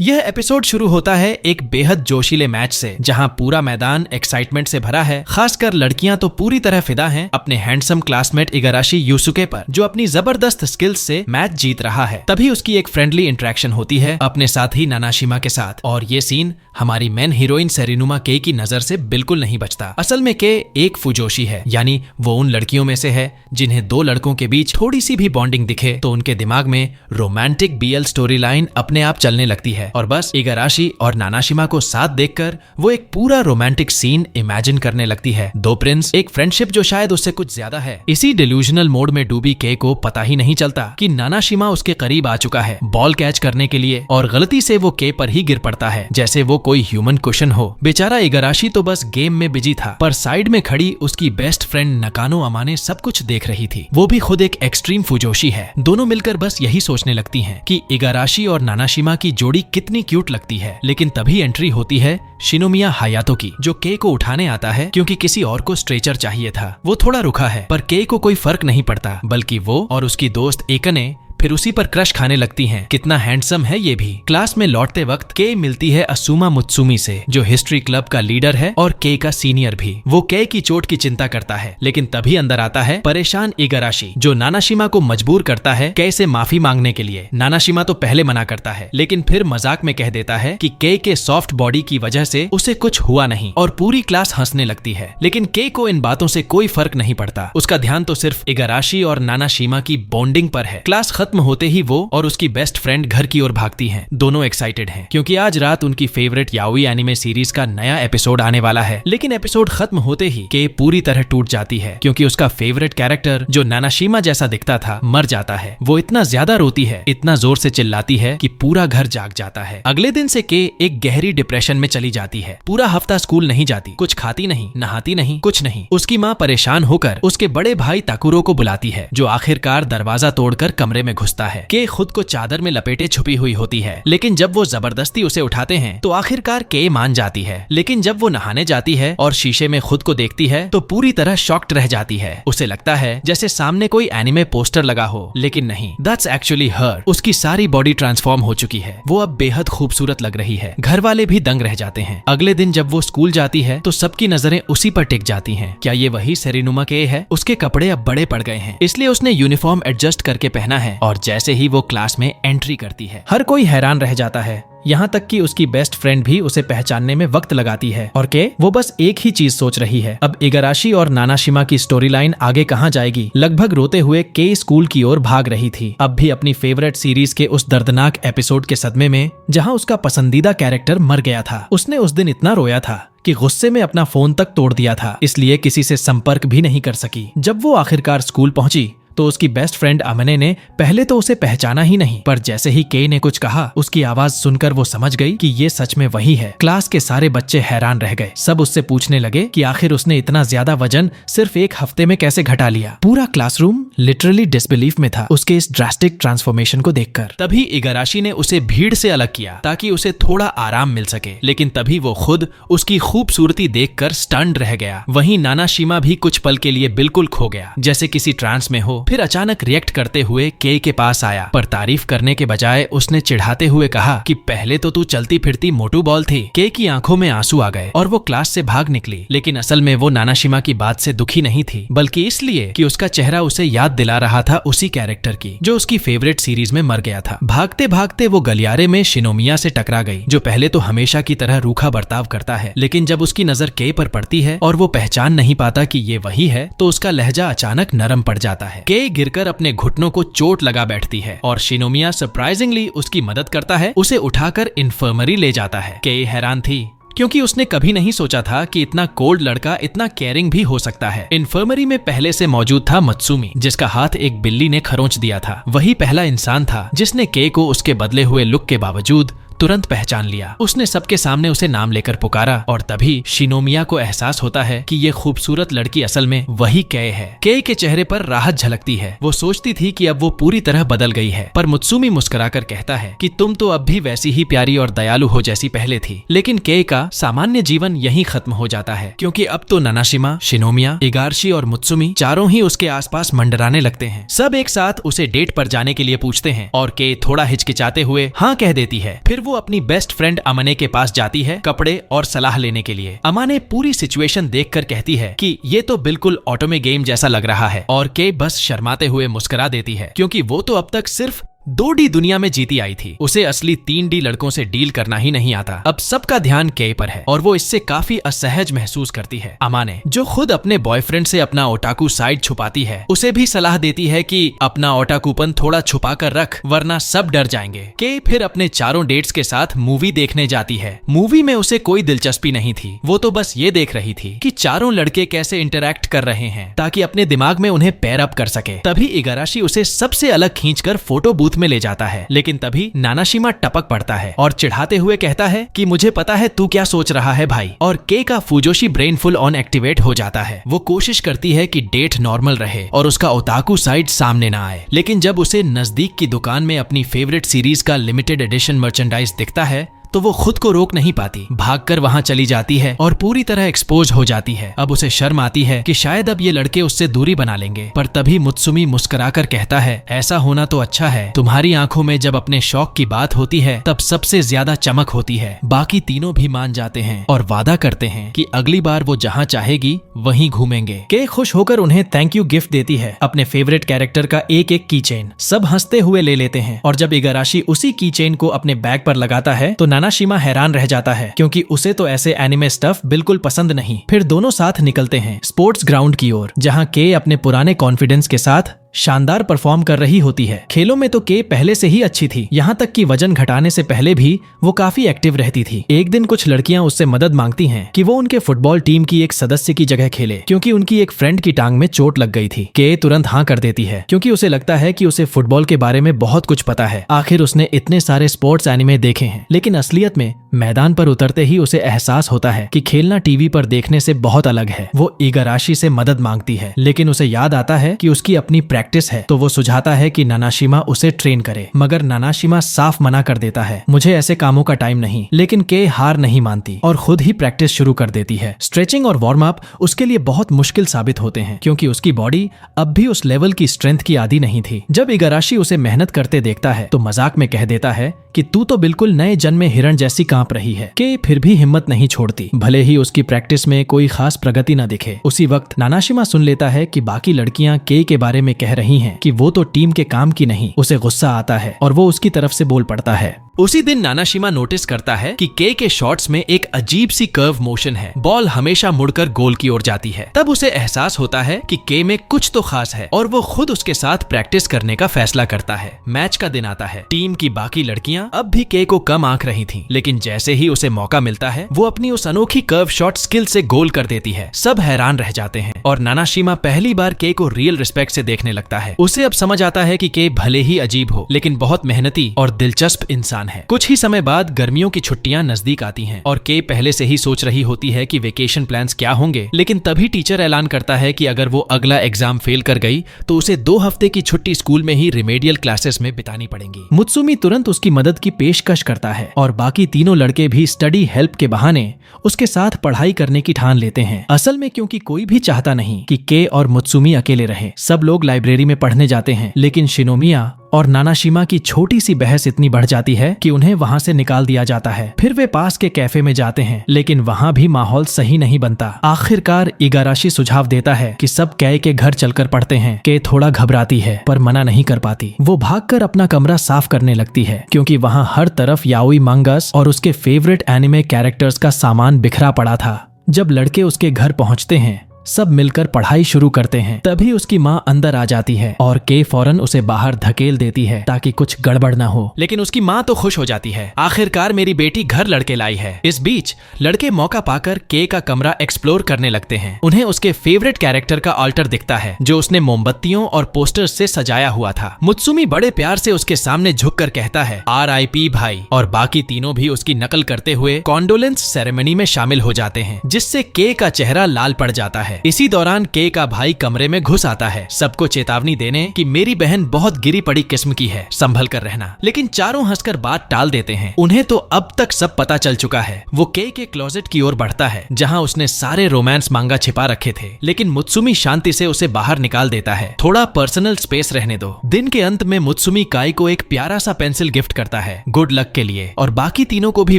यह एपिसोड शुरू होता है एक बेहद जोशीले मैच से, जहां पूरा मैदान एक्साइटमेंट से भरा है। खासकर लड़कियां तो पूरी तरह फिदा हैं अपने हैंडसम क्लासमेट इगाराशी यूसुके पर, जो अपनी जबरदस्त स्किल्स से मैच जीत रहा है। तभी उसकी एक फ्रेंडली इंटरेक्शन होती है अपने साथी नानाशिमा के साथ, और ये सीन हमारी मेन हीरोइन सेरिनुमा के की नजर से बिल्कुल नहीं बचता। असल में के एक फुजोशी है, यानी वो उन लड़कियों में से है जिन्हें दो लड़कों के बीच थोड़ी सी भी बॉन्डिंग दिखे तो उनके दिमाग में रोमांटिक बीएल स्टोरी लाइन अपने आप चलने लगती है, और बस इगाराशी और नानाशिमा को साथ देखकर वो एक पूरा रोमांटिक सीन इमेजिन करने लगती है। दो प्रिंस, एक फ्रेंडशिप जो शायद उससे कुछ ज्यादा है। इसी डिल्यूजनल मोड में डूबी के को पता ही नहीं चलता कि नानाशिमा उसके करीब आ चुका है बॉल कैच करने के लिए, और गलती से वो के पर ही गिर पड़ता है जैसे वो कोई ह्यूमन कुशन हो। बेचारा इगाराशी तो बस गेम में बिजी था, पर साइड में खड़ी उसकी बेस्ट फ्रेंड नकानो अमाने सब कुछ देख रही थी। वो भी खुद एक एक्सट्रीम फुजोशी है। दोनों मिलकर बस यही सोचने लगती हैं कि इगाराशी और नानाशिमा की जोड़ी कितनी क्यूट लगती है। लेकिन तभी एंट्री होती है शिनोमिया हायातो की, जो के को उठाने आता है क्योंकि किसी और को स्ट्रेचर चाहिए था। वो थोड़ा रुका है, पर के को कोई फर्क नहीं पड़ता, बल्कि वो और उसकी दोस्त एकने फिर उसी पर क्रश खाने लगती हैं। कितना हैंडसम है ये भी। क्लास में लौटते वक्त के मिलती है असुमा मुत्सुमी से, जो हिस्ट्री क्लब का लीडर है और के का सीनियर भी। वो के की चोट की चिंता करता है, लेकिन तभी अंदर आता है परेशान इगाराशी, जो नानाशिमा को मजबूर करता है के से माफी मांगने के लिए। नानाशिमा तो पहले मना करता है, लेकिन फिर मजाक में कह देता है कि के सॉफ्ट बॉडी की वजह से उसे कुछ हुआ नहीं, और पूरी क्लास हंसने लगती है। लेकिन के को इन बातों से कोई फर्क नहीं पड़ता। उसका ध्यान तो सिर्फ इगाराशी और नानाशिमा की बॉन्डिंग पर है। क्लास खत्म होते ही वो और उसकी बेस्ट फ्रेंड घर की ओर भागती हैं। दोनों एक्साइटेड हैं क्योंकि आज रात उनकी फेवरेट याओई एनिमे सीरीज का नया एपिसोड आने वाला है। लेकिन एपिसोड खत्म होते ही के पूरी तरह टूट जाती है क्योंकि उसका फेवरेट कैरेक्टर, जो नानाशिमा जैसा दिखता था, मर जाता है। वो इतना ज्यादा रोती है, इतना जोर से चिल्लाती है कि पूरा घर जाग जाता है। अगले दिन से के एक गहरी डिप्रेशन में चली जाती है। पूरा हफ्ता स्कूल नहीं जाती, कुछ खाती नहीं, नहाती नहीं, कुछ नहीं। उसकी माँ परेशान होकर उसके बड़े भाई ताकुरो को बुलाती है, जो आखिरकार दरवाजा तोड़कर कमरे में घुसता है। के खुद को चादर में लपेटे छुपी हुई होती है, लेकिन जब वो जबरदस्ती उसे उठाते हैं तो आखिरकार के मान जाती है। लेकिन जब वो नहाने जाती है और शीशे में खुद को देखती है तो पूरी तरह शॉक्ड रह जाती है। उसे लगता है जैसे सामने कोई एनिमे पोस्टर लगा हो, लेकिन नहीं, दैट्स एक्चुअली हर। उसकी सारी बॉडी ट्रांसफॉर्म हो चुकी है। वो अब बेहद खूबसूरत लग रही है। घर वाले भी दंग रह जाते हैं। अगले दिन जब वो स्कूल जाती है तो सबकी नजरें उसी पर टिक जाती हैं। क्या ये वही सेरिनुमा के है? उसके कपड़े अब बड़े पड़ गए हैं, इसलिए उसने यूनिफॉर्म एडजस्ट करके पहना है, और जैसे ही वो क्लास में एंट्री करती है, हर कोई हैरान रह जाता है। यहाँ तक कि उसकी बेस्ट फ्रेंड भी उसे पहचानने में वक्त लगाती है, और के वो बस एक ही चीज सोच रही है, अब इगाराशी और नानाशिमा की स्टोरी लाइन आगे कहाँ जाएगी। लगभग रोते हुए के स्कूल की ओर भाग रही थी, अब भी अपनी फेवरेट सीरीज के उस दर्दनाक एपिसोड के सदमे में, जहाँ उसका पसंदीदा कैरेक्टर मर गया था। उसने उस दिन इतना रोया था कि गुस्से में अपना फोन तक तोड़ दिया था, इसलिए किसी से संपर्क भी नहीं कर सकी। जब वो आखिरकार स्कूल पहुंची तो उसकी बेस्ट फ्रेंड अमने ने पहले तो उसे पहचाना ही नहीं, पर जैसे ही के ने कुछ कहा, उसकी आवाज सुनकर वो समझ गई कि ये सच में वही है। क्लास के सारे बच्चे हैरान रह गए। सब उससे पूछने लगे कि आखिर उसने इतना ज्यादा वजन सिर्फ एक हफ्ते में कैसे घटा लिया। पूरा क्लासरूम लिटरली डिसबिलीफ में था उसके इस ड्रास्टिक ट्रांसफॉर्मेशन को देखकर। तभी इगाराशी ने उसे भीड़ से अलग किया ताकि उसे थोड़ा आराम मिल सके, लेकिन तभी वो खुद उसकी खूबसूरती देखकर स्टन्ड रह गया। वहीं नानाशिमा भी कुछ पल के लिए बिल्कुल खो गया, जैसे किसी ट्रांस में हो। फिर अचानक रिएक्ट करते हुए के पास आया, पर तारीफ करने के बजाय उसने चिढ़ाते हुए कहा कि पहले तो तू चलती फिरती मोटू बॉल थी। के की आंखों में आंसू आ गए और वो क्लास से भाग निकली। लेकिन असल में वो नानाशिमा की बात से दुखी नहीं थी, बल्कि इसलिए कि उसका चेहरा उसे याद दिला रहा था उसी कैरेक्टर की, जो उसकी फेवरेट सीरीज में मर गया था। भागते भागते वो गलियारे में शिनोमिया से टकरा गई, जो पहले तो हमेशा की तरह रूखा बर्ताव करता है, लेकिन जब उसकी नजर के पर पड़ती है और वो पहचान नहीं पाता कि ये वही है, तो उसका लहजा अचानक नरम पड़ जाता है। के गिरकर अपने घुटनों को चोट लगा बैठती है और शिनोमिया सरप्राइजिंगली उसकी मदद करता है, उसे उठाकर इन्फर्मरी ले जाता है। के हैरान थी क्योंकि उसने कभी नहीं सोचा था कि इतना कोल्ड लड़का इतना केयरिंग भी हो सकता है। इन्फर्मरी में पहले से मौजूद था मत्सुमी, जिसका हाथ एक बिल्ली ने खरोंच दिया था। वही पहला इंसान था जिसने के को उसके बदले हुए लुक के बावजूद तुरंत पहचान लिया। उसने सबके सामने उसे नाम लेकर पुकारा, और तभी शिनोमिया को एहसास होता है कि ये खूबसूरत लड़की असल में वही के है। के चेहरे पर राहत झलकती है। वो सोचती थी कि अब वो पूरी तरह बदल गई है, पर मुत्सुमी मुस्कुराकर कहता है कि तुम तो अब भी वैसी ही प्यारी और दयालु हो जैसी पहले थी। लेकिन के का सामान्य जीवन यहीं खत्म हो जाता है, क्योंकि अब तो नानाशिमा, शिनोमिया, इगाराशी और मुत्सुमी चारों ही उसके आसपास मंडराने लगते हैं। सब एक साथ उसे डेट पर जाने के लिए पूछते हैं, और के थोड़ा हिचकिचाते हुए हाँ कह देती है। फिर वो वो अपनी बेस्ट फ्रेंड अमाने के पास जाती है कपड़े और सलाह लेने के लिए। अमाने पूरी सिचुएशन देखकर कहती है कि ये तो बिल्कुल ऑटोमे गेम जैसा लग रहा है, और के बस शर्माते हुए मुस्कुरा देती है क्योंकि वो तो अब तक सिर्फ 2D दुनिया में जीती आई थी। उसे असली 3D लड़कों से डील करना ही नहीं आता। अब सबका ध्यान के पर है और वो इससे काफी असहज महसूस करती है। अमाने, जो खुद अपने बॉयफ्रेंड से अपना ओटाकू साइड छुपाती है, उसे भी सलाह देती है कि अपना ओटाकूपन थोड़ा छुपा कर रख वरना सब डर जाएंगे। के फिर अपने चारों डेट्स के साथ मूवी देखने जाती है। मूवी में उसे कोई दिलचस्पी नहीं थी, वो तो बस ये देख रही थी कि चारों लड़के कैसे इंटरैक्ट कर रहे हैं ताकि अपने दिमाग में उन्हें पैर अप कर सके। तभी इगाराशी उसे सबसे अलग खींचकर फोटो बूथ में ले जाता है, लेकिन तभी नानाशिमा टपक पड़ता है और चिढ़ाते हुए कहता है कि मुझे पता है तू क्या सोच रहा है भाई। और के का फूजोशी ब्रेन फुल ऑन एक्टिवेट हो जाता है। वो कोशिश करती है कि डेट नॉर्मल रहे और उसका ओताकू साइड सामने ना आए, लेकिन जब उसे नजदीक की दुकान में अपनी फेवरेट सीरीज का लिमिटेड एडिशन मर्चेंडाइज दिखता है तो वो खुद को रोक नहीं पाती, भागकर वहां चली जाती है और पूरी तरह एक्सपोज हो जाती है। अब उसे शर्म आती है कि शायद अब ये लड़के उससे दूरी बना लेंगे, पर तभी मुत्सुमी मुस्कुराकर कहता है, ऐसा होना तो अच्छा है, तुम्हारी आंखों में जब अपने शौक की बात होती है तब सबसे ज्यादा चमक होती है। बाकी तीनों भी मान जाते हैं और वादा करते हैं कि अगली बार वो जहाँ चाहेगी वहीं घूमेंगे। के खुश होकर उन्हें थैंक यू गिफ्ट देती है, अपने फेवरेट कैरेक्टर का एक एक की चेन। सब हंसते हुए ले लेते हैं और जब इगाराशी उसी की चेन को अपने बैग पर लगाता है तो नानाशिमा हैरान रह जाता है क्योंकि उसे तो ऐसे एनिमे स्टफ बिल्कुल पसंद नहीं। फिर दोनों साथ निकलते हैं स्पोर्ट्स ग्राउंड की ओर, जहां के अपने पुराने कॉन्फिडेंस के साथ शानदार परफॉर्म कर रही होती है। खेलों में तो के पहले से ही अच्छी थी, यहाँ तक कि वजन घटाने से पहले भी वो काफी एक्टिव रहती थी। एक दिन कुछ लड़कियां उससे मदद मांगती हैं कि वो उनके फुटबॉल टीम की एक सदस्य की जगह खेले क्योंकि उनकी एक फ्रेंड की टांग में चोट लग गई थी। के तुरंत हाँ कर देती है क्योंकि उसे लगता है कि उसे फुटबॉल के बारे में बहुत कुछ पता है। आखिर उसने इतने सारे स्पोर्ट्स एनिमे देखे हैं, लेकिन असलियत में मैदान पर उतरते ही उसे एहसास होता है कि खेलना टीवी पर देखने से बहुत अलग है। वो इगाराशी से मदद मांगती है, लेकिन उसे याद आता है कि उसकी अपनी प्रैक्टिस है, तो वो सुझाता है कि नानाशिमा उसे ट्रेन करे, मगर नानाशिमा साफ मना कर देता है, मुझे ऐसे कामों का टाइम नहीं। लेकिन के हार नहीं मानती और खुद ही प्रैक्टिस शुरू कर देती है। स्ट्रेचिंग और वार्म अप उसके लिए बहुत मुश्किल साबित होते हैं क्योंकि उसकी बॉडी अब भी उस लेवल की स्ट्रेंथ की आदी नहीं थी। जब इगाराशी उसे मेहनत करते देखता है तो मजाक में कह देता है कि तू तो बिल्कुल नए जन्मे हिरण जैसी कांप रही है। के फिर भी हिम्मत नहीं छोड़ती, भले ही उसकी प्रैक्टिस में कोई खास प्रगति न दिखे। उसी वक्त नानाशिमा सुन लेता है कि बाकी लड़कियां के बारे में कह रही हैं कि वो तो टीम के काम की नहीं। उसे गुस्सा आता है और वो उसकी तरफ से बोल पड़ता है। उसी दिन नानाशिमा नोटिस करता है कि के शॉट्स में एक अजीब सी कर्व मोशन है, बॉल हमेशा मुड़कर गोल की ओर जाती है। तब उसे एहसास होता है कि के में कुछ तो खास है और वो खुद उसके साथ प्रैक्टिस करने का फैसला करता है। मैच का दिन आता है। टीम की बाकी लड़कियां अब भी के को कम आंक रही थीं, लेकिन जैसे ही उसे मौका मिलता है वो अपनी उस अनोखी कर्व शॉट स्किल से गोल कर देती है। सब हैरान रह जाते हैं और नानाशिमा पहली बार के को रियल रिस्पेक्ट से देखने लगता है। उसे अब समझ आता है कि के भले ही अजीब हो, लेकिन बहुत मेहनती और दिलचस्प इंसान है। कुछ ही समय बाद गर्मियों की छुट्टियां नजदीक आती हैं और के पहले से ही सोच रही होती है कि वेकेशन प्लान्स क्या होंगे, लेकिन तभी टीचर ऐलान करता है कि अगर वो अगला एग्जाम फेल कर गई तो उसे 2 हफ्ते की छुट्टी स्कूल में ही रिमेडियल क्लासेस में बितानी पड़ेंगी। मुत्सुमी तुरंत उसकी मदद की पेशकश करता है और बाकी तीनों लड़के भी स्टडी हेल्प के बहाने उसके साथ पढ़ाई करने की ठान लेते हैं। असल में क्योंकि कोई भी चाहता नहीं कि के और मुत्सुमी अकेले रहे। सब लोग लाइब्रेरी में पढ़ने जाते हैं, लेकिन शिनोमिया और नानाशिमा की छोटी सी बहस इतनी बढ़ जाती है कि उन्हें वहां से निकाल दिया जाता है। फिर वे पास के कैफे में जाते हैं, लेकिन वहां भी माहौल सही नहीं बनता। आखिरकार इगाराशी सुझाव देता है कि सब कै के घर चलकर पढ़ते हैं। के थोड़ा घबराती है पर मना नहीं कर पाती। वो भागकर अपना कमरा साफ करने लगती है क्योंकि वहां हर तरफ याओई मंगस और उसके फेवरेट एनिमे कैरेक्टर्स का सामान बिखरा पड़ा था। जब लड़के उसके घर पहुंचते हैं सब मिलकर पढ़ाई शुरू करते हैं। तभी उसकी माँ अंदर आ जाती है और के फौरन उसे बाहर धकेल देती है ताकि कुछ गड़बड़ ना हो, लेकिन उसकी माँ तो खुश हो जाती है, आखिरकार मेरी बेटी घर लड़के लाई है। इस बीच लड़के मौका पाकर के का कमरा एक्सप्लोर करने लगते हैं। उन्हें उसके फेवरेट कैरेक्टर का ऑल्टर दिखता है जो उसने मोमबत्तियों और पोस्टर्स से सजाया हुआ था। मुत्सुमी बड़े प्यार से उसके सामने झुककर कहता है RIP भाई, और बाकी तीनों भी उसकी नकल करते हुए कॉन्डोलेंस सेरेमनी में शामिल हो जाते हैं, जिससे के का चेहरा लाल पड़ जाता है। है। इसी दौरान के का भाई कमरे में घुस आता है, सबको चेतावनी देने कि मेरी बहन बहुत गिरी पड़ी किस्म की है, संभल कर रहना। लेकिन चारों हंसकर बात टाल देते हैं। उन्हें तो अब तक सब पता चल चुका है। वो के क्लोजेट की ओर बढ़ता है जहाँ उसने सारे रोमांस मांगा छिपा रखे थे, लेकिन मुत्सुमी शांति से उसे बाहर निकाल देता है। थोड़ा पर्सनल स्पेस रहने दो। दिन के अंत में मुत्सुमी काई को एक प्यारा सा पेंसिल गिफ्ट करता है गुड लक के लिए, और बाकी तीनों को भी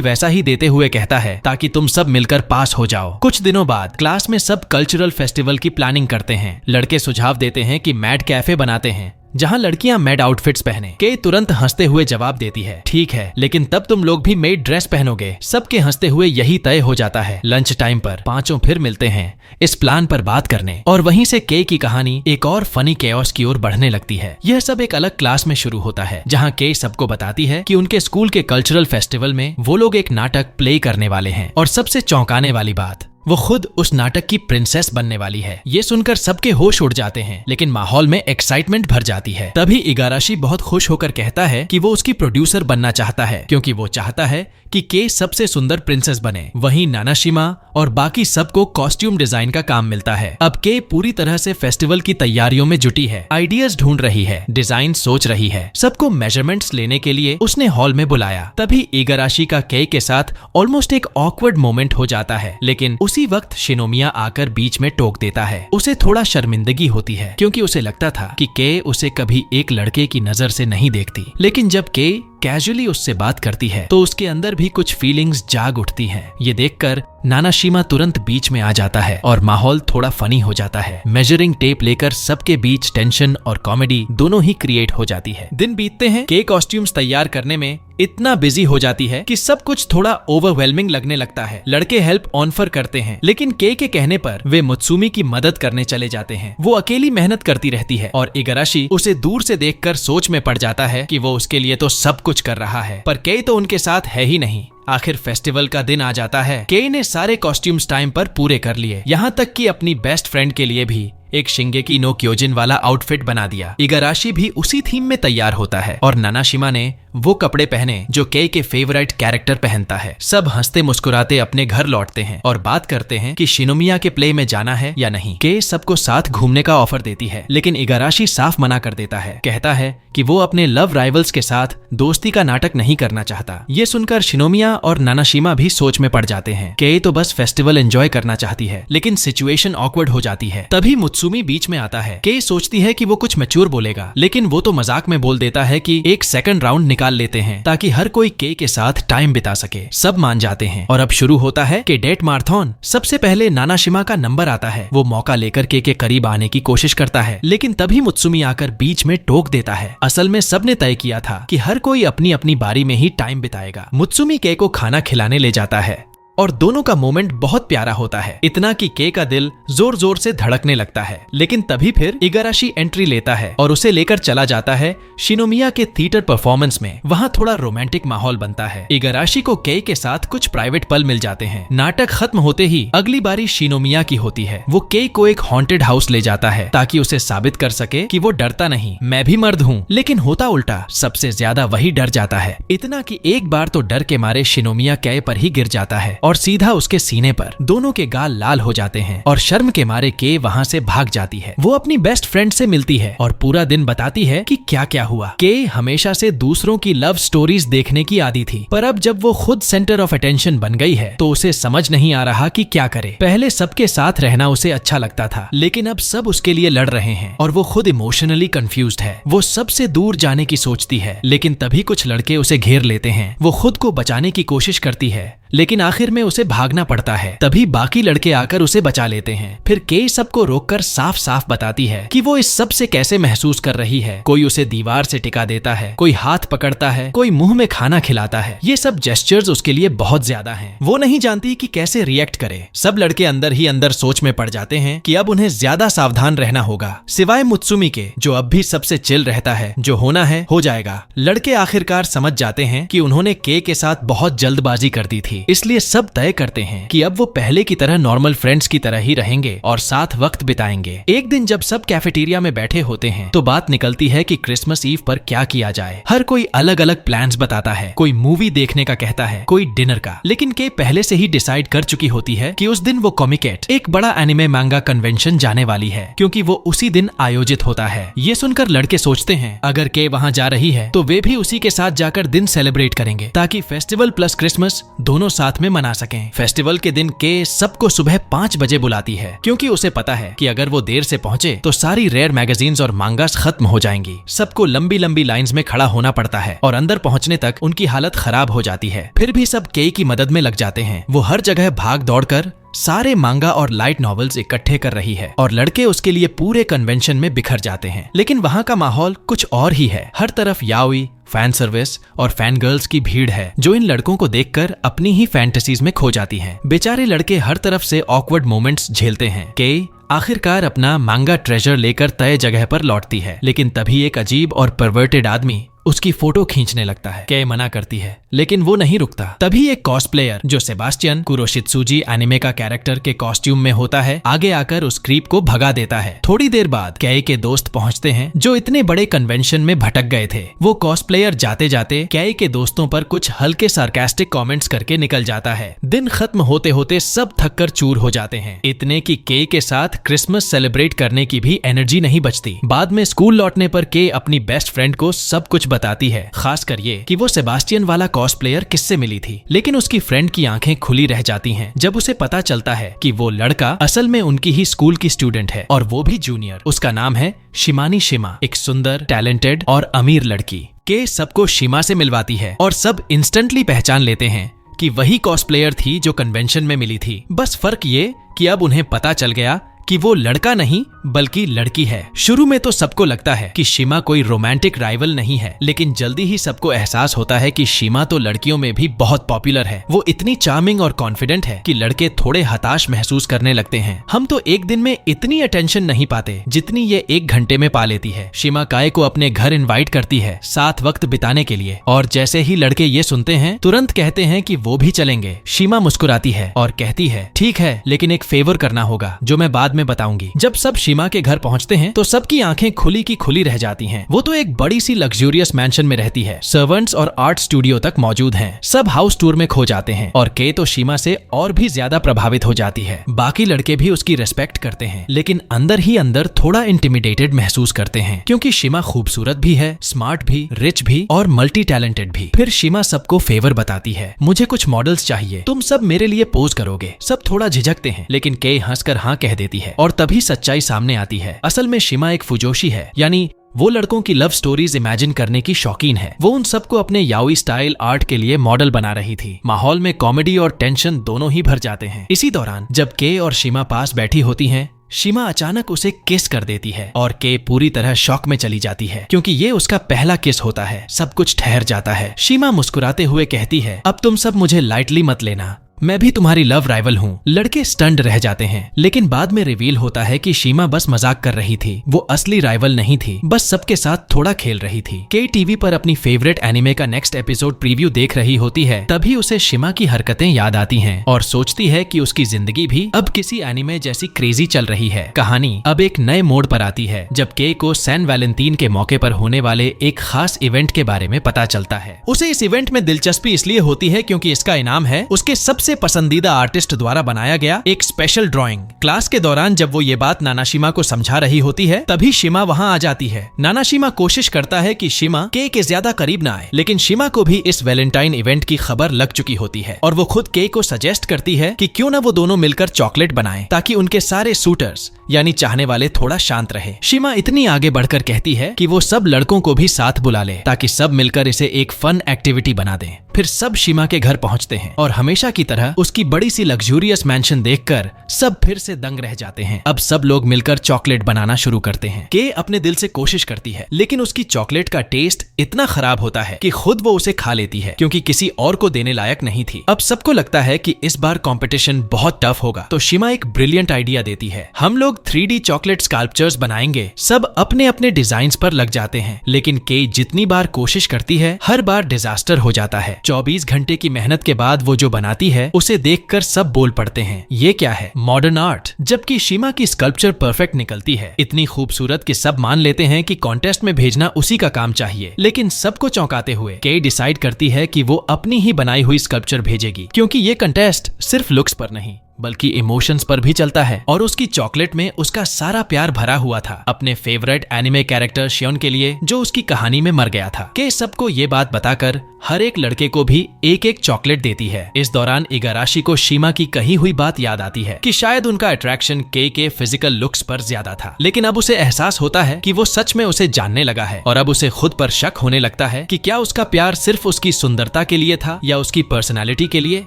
वैसा ही देते हुए कहता है ताकि तुम सब मिलकर पास हो जाओ। कुछ दिनों बाद क्लास में सब कल्चरल फेस्टिवल की प्लानिंग करते हैं। लड़के सुझाव देते हैं कि मैड कैफे बनाते हैं जहाँ लड़कियां मैड आउटफिट्स पहने। के तुरंत हंसते हुए जवाब देती है, ठीक है, लेकिन तब तुम लोग भी मेड ड्रेस पहनोगे। सबके हंसते हुए यही तय हो जाता है। लंच टाइम पर पांचों फिर मिलते हैं इस प्लान पर बात करने, और वहीं से के की कहानी एक और फनी केओस की ओर बढ़ने लगती है। यह सब एक अलग क्लास में शुरू होता है जहाँ के सबको बताती है कि उनके स्कूल के कल्चरल फेस्टिवल में वो लोग एक नाटक प्ले करने वाले हैं, और सबसे चौंकाने वाली बात, वो खुद उस नाटक की प्रिंसेस बनने वाली है। ये सुनकर सबके होश उड़ जाते हैं, लेकिन माहौल में एक्साइटमेंट भर जाती है। तभी इगाराशी बहुत खुश होकर कहता है कि वो उसकी प्रोड्यूसर बनना चाहता है, क्योंकि वो चाहता है कि के सबसे सुंदर प्रिंसेस बने। वहीं नानाशिमा और बाकी सबको कॉस्ट्यूम डिजाइन का काम मिलता है। अब के पूरी तरह से फेस्टिवल की तैयारियों में जुटी है, आइडियाज ढूंढ रही है, डिजाइन सोच रही है। सबको मेजरमेंट्स लेने के लिए उसने हॉल में बुलाया। तभी इगाराशी का के साथ ऑलमोस्ट एक ऑकवर्ड मोमेंट हो जाता है, लेकिन उसी वक्त शिनोमिया आकर बीच में टोक देता है। उसे थोड़ा शर्मिंदगी होती है, क्योंकि उसे लगता था कि के उसे कभी एक लड़के की नजर से नहीं देखती। लेकिन जब के कैजुअली उससे बात करती है तो उसके अंदर भी कुछ फीलिंग्स जाग उठती हैं। ये देखकर नानाशिमा तुरंत बीच में आ जाता है और माहौल थोड़ा फनी हो जाता है। मेजरिंग टेप लेकर सबके बीच टेंशन और कॉमेडी दोनों ही क्रिएट हो जाती है। दिन बीतते हैं। के कॉस्ट्यूम्स तैयार करने में इतना बिजी हो जाती है कि सब कुछ थोड़ा ओवरवेलमिंग लगने लगता है। लड़के हेल्प ऑफर करते हैं, लेकिन के कहने पर वे मुत्सुमी की मदद करने चले जाते हैं। वो अकेली मेहनत करती रहती है और इगाराशी उसे दूर से देखकर सोच में पड़ जाता है कि वो उसके लिए तो सब कुछ कर रहा है, पर के तो उनके साथ है ही नहीं। आखिर फेस्टिवल का दिन आ जाता है। के ने सारे कॉस्ट्यूम्स टाइम पर पूरे कर लिए, यहाँ तक कि अपनी बेस्ट फ्रेंड के लिए भी एक शिंगेकी नो क्योजिन वाला आउटफिट बना दिया। इगाराशी भी उसी थीम में तैयार होता है और नानाशिमा ने वो कपड़े पहने जो के फेवरेट कैरेक्टर पहनता है। सब हंसते मुस्कुराते अपने घर लौटते हैं और बात करते हैं कि शिनोमिया के प्ले में जाना है या नहीं। के सबको साथ घूमने का ऑफर देती है, लेकिन इगाराशी साफ मना कर देता है। कहता है कि वो अपने लव राइवल्स के साथ दोस्ती का नाटक नहीं करना चाहता। ये सुनकर शिनोमिया और नानाशिमा भी सोच में पड़ जाते हैं। के तो बस फेस्टिवल एंजॉय करना चाहती है, लेकिन सिचुएशन ऑकवर्ड हो जाती है। तभी मुत्सुमी बीच में आता है। के सोचती है कि वो कुछ मैच्योर बोलेगा, लेकिन वो तो मजाक में बोल देता है कि एक सेकंड राउंड निकाल लेते हैं ताकि हर कोई के साथ टाइम बिता सके। सब मान जाते हैं और अब शुरू होता है कि डेट मैराथन। सबसे पहले नानाशिमा का नंबर आता है। वो मौका लेकर के करीब आने की कोशिश करता है, लेकिन तभी मुत्सुमी आकर बीच में टोक देता है। असल में सबने तय किया था कि हर कोई अपनी अपनी बारी में ही टाइम बिताएगा। मुत्सुमी के को खाना खिलाने ले जाता है और दोनों का मोमेंट बहुत प्यारा होता है, इतना कि के का दिल जोर जोर से धड़कने लगता है। लेकिन तभी फिर इगाराशी एंट्री लेता है और उसे लेकर चला जाता है शिनोमिया के थिएटर परफॉर्मेंस में। वहाँ थोड़ा रोमांटिक माहौल बनता है। इगाराशी को के साथ कुछ प्राइवेट पल मिल जाते हैं। नाटक खत्म होते ही अगली बारी शिनोमिया की होती है। वो के को एक हॉन्टेड हाउस ले जाता है ताकि उसे साबित कर सके कि वो डरता नहीं, मैं भी मर्द हूँ। लेकिन होता उल्टा, सबसे ज्यादा वही डर जाता है, इतना कि एक बार तो डर के मारे शिनोमिया के पर ही गिर जाता है और सीधा उसके सीने पर। दोनों के गाल लाल हो जाते हैं और शर्म के मारे के वहाँ से भाग जाती है। वो अपनी बेस्ट फ्रेंड से मिलती है और पूरा दिन बताती है कि क्या क्या हुआ। के हमेशा से दूसरों की लव स्टोरीज देखने की आदी थी, पर अब जब वो खुद सेंटर ऑफ अटेंशन बन गई है तो उसे समझ नहीं आ रहा कि क्या करे। पहले सबके साथ रहना उसे अच्छा लगता था, लेकिन अब सब उसके लिए लड़ रहे हैं और वो खुद इमोशनली कंफ्यूज्ड है। वो सबसे दूर जाने की सोचती है, लेकिन तभी कुछ लड़के उसे घेर लेते हैं। वो खुद को बचाने की कोशिश करती है, लेकिन आखिर में उसे भागना पड़ता है। तभी बाकी लड़के आकर उसे बचा लेते हैं। फिर के सबको रोककर साफ साफ बताती है कि वो इस सब से कैसे महसूस कर रही है। कोई उसे दीवार से टिका देता है, कोई हाथ पकड़ता है, कोई मुंह में खाना खिलाता है। ये सब जेस्चर्स उसके लिए बहुत ज्यादा हैं। वो नहीं जानती कि कैसे रिएक्ट करे। सब लड़के अंदर ही अंदर सोच में पड़ जाते हैं कि अब उन्हें ज्यादा सावधान रहना होगा, सिवाय मुत्सुमी के, जो अब भी सबसे चिल रहता है। जो होना है हो जाएगा। लड़के आखिरकार समझ जाते हैं कि उन्होंने के साथ बहुत जल्दबाजी कर दी थी। इसलिए सब तय करते हैं कि अब वो पहले की तरह नॉर्मल फ्रेंड्स की तरह ही रहेंगे और साथ वक्त बिताएंगे। एक दिन जब सब कैफेटेरिया में बैठे होते हैं तो बात निकलती है कि क्रिसमस ईव पर क्या किया जाए। हर कोई अलग अलग प्लान्स बताता है, कोई मूवी देखने का कहता है, कोई डिनर का। लेकिन के पहले से ही डिसाइड कर चुकी होती है कि उस दिन वो कॉमिकेट, एक बड़ा एनिमे मांगा कन्वेंशन जाने वाली है, क्योंकि वो उसी दिन आयोजित होता है। ये सुनकर लड़के सोचते हैं अगर के वहाँ जा रही है तो वे भी उसी के साथ जाकर दिन सेलिब्रेट करेंगे, ताकि फेस्टिवल प्लस क्रिसमस दोनों साथ में मना सकें। फेस्टिवल के दिन के सबको सुबह 5 बजे बुलाती है, क्योंकि उसे पता है कि अगर वो देर से पहुंचे तो सारी रेयर मैगजीन्स और मांगास खत्म हो जाएंगी। सबको लंबी लंबी लाइंस में खड़ा होना पड़ता है और अंदर पहुंचने तक उनकी हालत खराब हो जाती है। फिर भी सब के की मदद में लग जाते हैं। वो हर जगह भाग दौड़ कर सारे मांगा और लाइट नॉवेल्स इकट्ठे कर रही है और लड़के उसके लिए पूरे कन्वेंशन में बिखर जाते हैं। लेकिन वहाँ का माहौल कुछ और ही है। हर तरफ याओई, फैन सर्विस और फैन गर्ल्स की भीड़ है, जो इन लड़कों को देखकर अपनी ही फैंटेसीज में खो जाती हैं। बेचारे लड़के हर तरफ से ऑकवर्ड मोमेंट्स झेलते हैं। के आखिरकार अपना मांगा ट्रेजर लेकर तय जगह पर लौटती है, लेकिन तभी एक अजीब और परवर्टेड आदमी उसकी फोटो खींचने लगता है। के मना करती है, लेकिन वो नहीं रुकता। तभी एक कॉस्प्लेयर जो सेबास्टियन कुरोशित्सुजी एनिमे का कैरेक्टर के कॉस्ट्यूम में होता है, आगे आकर उस क्रीप को भगा देता है। थोड़ी देर बाद कै के दोस्त पहुंचते हैं, जो इतने बड़े कन्वेंशन में भटक गए थे। वो कॉस्प्लेयर जाते जाते कै के दोस्तों पर कुछ हल्के सार्कास्टिक कमेंट्स करके निकल जाता है। दिन खत्म होते होते सब थक कर चूर हो जाते हैं, इतने कि के के साथ क्रिसमस सेलिब्रेट करने की भी एनर्जी नहीं बचती। बाद में स्कूल लौटने पर के अपनी बेस्ट फ्रेंड को सब कुछ बताती है, खासकर ये कि वो सेबास्टियन वाला कॉस्प्लेयर किससे मिली थी। लेकिन उसकी फ्रेंड की आंखें खुली रह जाती हैं जब उसे पता चलता है कि वो लड़का असल में उनकी ही स्कूल की स्टूडेंट है, और वो भी जूनियर। उसका नाम है शिमानी शिमा, एक सुंदर, टैलेंटेड और अमीर लड़की। के सबको शिमा से मिलवाती है और सब इंस्टेंटली पहचान लेते हैं कि वही कॉस्प्लेयर थी जो कन्वेंशन में मिली थी। बस फर्क ये कि अब उन्हें पता चल गया कि वो लड़का नहीं बल्कि लड़की है। शुरू में तो सबको लगता है कि शिमा कोई रोमांटिक राइवल नहीं है, लेकिन जल्दी ही सबको एहसास होता है कि शिमा तो लड़कियों में भी बहुत पॉपुलर है। वो इतनी चार्मिंग और कॉन्फिडेंट है कि लड़के थोड़े हताश महसूस करने लगते हैं। हम तो एक दिन में इतनी अटेंशन नहीं पाते जितनी ये 1 घंटे में पा लेती है। शिमा काय को अपने घर इन्वाइट करती है साथ वक्त बिताने के लिए, और जैसे ही लड़के ये सुनते हैं तुरंत कहते हैं कि वो भी चलेंगे। शिमा मुस्कुराती है और कहती है, ठीक है, लेकिन एक फेवर करना होगा जो मैं बाद में बताऊंगी। जब सब शिमा के घर पहुंचते हैं तो सबकी आंखें खुली की खुली रह जाती हैं। वो तो एक बड़ी सी लग्जूरियस मैंशन में रहती है, सर्वेंट्स और आर्ट स्टूडियो तक मौजूद हैं। सब हाउस टूर में खो जाते हैं और के तो शिमा से और भी ज्यादा प्रभावित हो जाती है। बाकी लड़के भी उसकी रिस्पेक्ट करते हैं, लेकिन अंदर ही अंदर थोड़ा इंटिमिडेटेड महसूस करते हैं, क्योंकि शिमा खूबसूरत भी है, स्मार्ट भी, रिच भी और मल्टी टैलेंटेड भी। फिर शिमा सबको फेवर बताती है, मुझे कुछ मॉडल्स चाहिए, तुम सब मेरे लिए पोज करोगे। सब थोड़ा झिझकते हैं, लेकिन के हंसकर हाँ कह देती है और तभी सच्चाई सामने आती है। असल में शिमा एक फुजोशी है, यानी वो लड़कों की लव स्टोरीज इमेजिन करने की शौकीन है। वो उन सबको अपने याओई स्टाइल आर्ट के लिए मॉडल बना रही थी। माहौल में कॉमेडी और टेंशन दोनों ही भर जाते हैं। इसी दौरान जब के और शिमा पास बैठी होती हैं, शिमा अचानक उसे किस कर देती है और के पूरी तरह शॉक में चली जाती है, क्योंकि ये उसका पहला किस होता है। सब कुछ ठहर जाता है। शिमा मुस्कुराते हुए कहती है, अब तुम सब मुझे लाइटली मत लेना, मैं भी तुम्हारी लव राइवल हूँ। लड़के स्टंड रह जाते हैं, लेकिन बाद में रिवील होता है कि शिमा बस मजाक कर रही थी। वो असली राइवल नहीं थी, बस सबके साथ थोड़ा खेल रही थी। के टीवी पर अपनी फेवरेट एनिमे का नेक्स्ट एपिसोड प्रीव्यू देख रही होती है, तभी उसे शिमा की हरकतें याद आती हैं और सोचती है कि उसकी जिंदगी भी अब किसी एनिमे जैसी क्रेजी चल रही है। कहानी अब एक नए मोड़ पर आती है जब के को सैन वैलेंटाइन के मौके पर होने वाले एक खास इवेंट के बारे में पता चलता है। उसे इस इवेंट में दिलचस्पी इसलिए होती है क्योंकि इसका इनाम है उसके सबसे पसंदीदा आर्टिस्ट द्वारा बनाया गया एक स्पेशल ड्राइंग। क्लास के दौरान जब वो ये बात नानाशिमा को समझा रही होती है, तभी शिमा वहाँ आ जाती है। नानाशिमा कोशिश करता है कि शिमा के ज्यादा करीब ना आए, लेकिन शिमा को भी इस वैलेंटाइन इवेंट की खबर लग चुकी होती है और वो खुद के को सजेस्ट करती है कि क्यों ना वो दोनों मिलकर चॉकलेट बनाएं, ताकि उनके सारे सूटर्स यानी चाहने वाले थोड़ा शांत रहे। शिमा इतनी आगे बढ़कर कहती है कि वो सब लड़कों को भी साथ बुला ले, ताकि सब मिलकर इसे एक फन एक्टिविटी बना दें। फिर सब शिमा के घर पहुंचते हैं और हमेशा की तरह उसकी बड़ी सी लग्जूरियस मैंशन देखकर सब फिर से दंग रह जाते हैं। अब सब लोग मिलकर चॉकलेट बनाना शुरू करते हैं। के अपने दिल से कोशिश करती है, लेकिन उसकी चॉकलेट का टेस्ट इतना खराब होता है कि खुद वो उसे खा लेती है, क्योंकि किसी और को देने लायक नहीं थी। अब सबको लगता है कि इस बार कंपटीशन बहुत टफ होगा, तो शिमा एक ब्रिलियंट आइडिया देती है, हम लोग लोग 3D चॉकलेट स्कल्पचर्स बनाएंगे, सब अपने अपने डिजाइन्स पर लग जाते हैं, लेकिन के जितनी बार कोशिश करती है हर बार डिजास्टर हो जाता है। 24 घंटे की मेहनत के बाद वो जो बनाती है उसे देखकर सब बोल पड़ते हैं, ये क्या है, मॉडर्न आर्ट। जबकि शिमा की स्कल्पचर परफेक्ट निकलती है, इतनी खूबसूरत कि सब मान लेते हैं कि कॉन्टेस्ट में भेजना उसी का काम चाहिए। लेकिन सबको चौंकाते हुए के डिसाइड करती है कि वो अपनी ही बनाई हुई स्कल्पचर भेजेगी, क्योंकि ये कंटेस्ट सिर्फ लुक्स पर नहीं बल्कि इमोशंस पर भी चलता है। और उसकी चॉकलेट में उसका सारा प्यार भरा हुआ था अपने फेवरेट एनिमे कैरेक्टर शियोन के लिए, जो उसकी कहानी में मर गया था। के सबको ये बात बताकर हर एक लड़के को भी एक एक चॉकलेट देती है। इस दौरान इगाराशी को शिमा की कही हुई बात याद आती है कि शायद उनका अट्रैक्शन के फिजिकल लुक्स पर ज्यादा था, लेकिन अब उसे एहसास होता है कि वो सच में उसे जानने लगा है। और अब उसे खुद पर शक होने लगता है कि क्या उसका प्यार सिर्फ उसकी सुंदरता के लिए था या उसकी पर्सनैलिटी के लिए।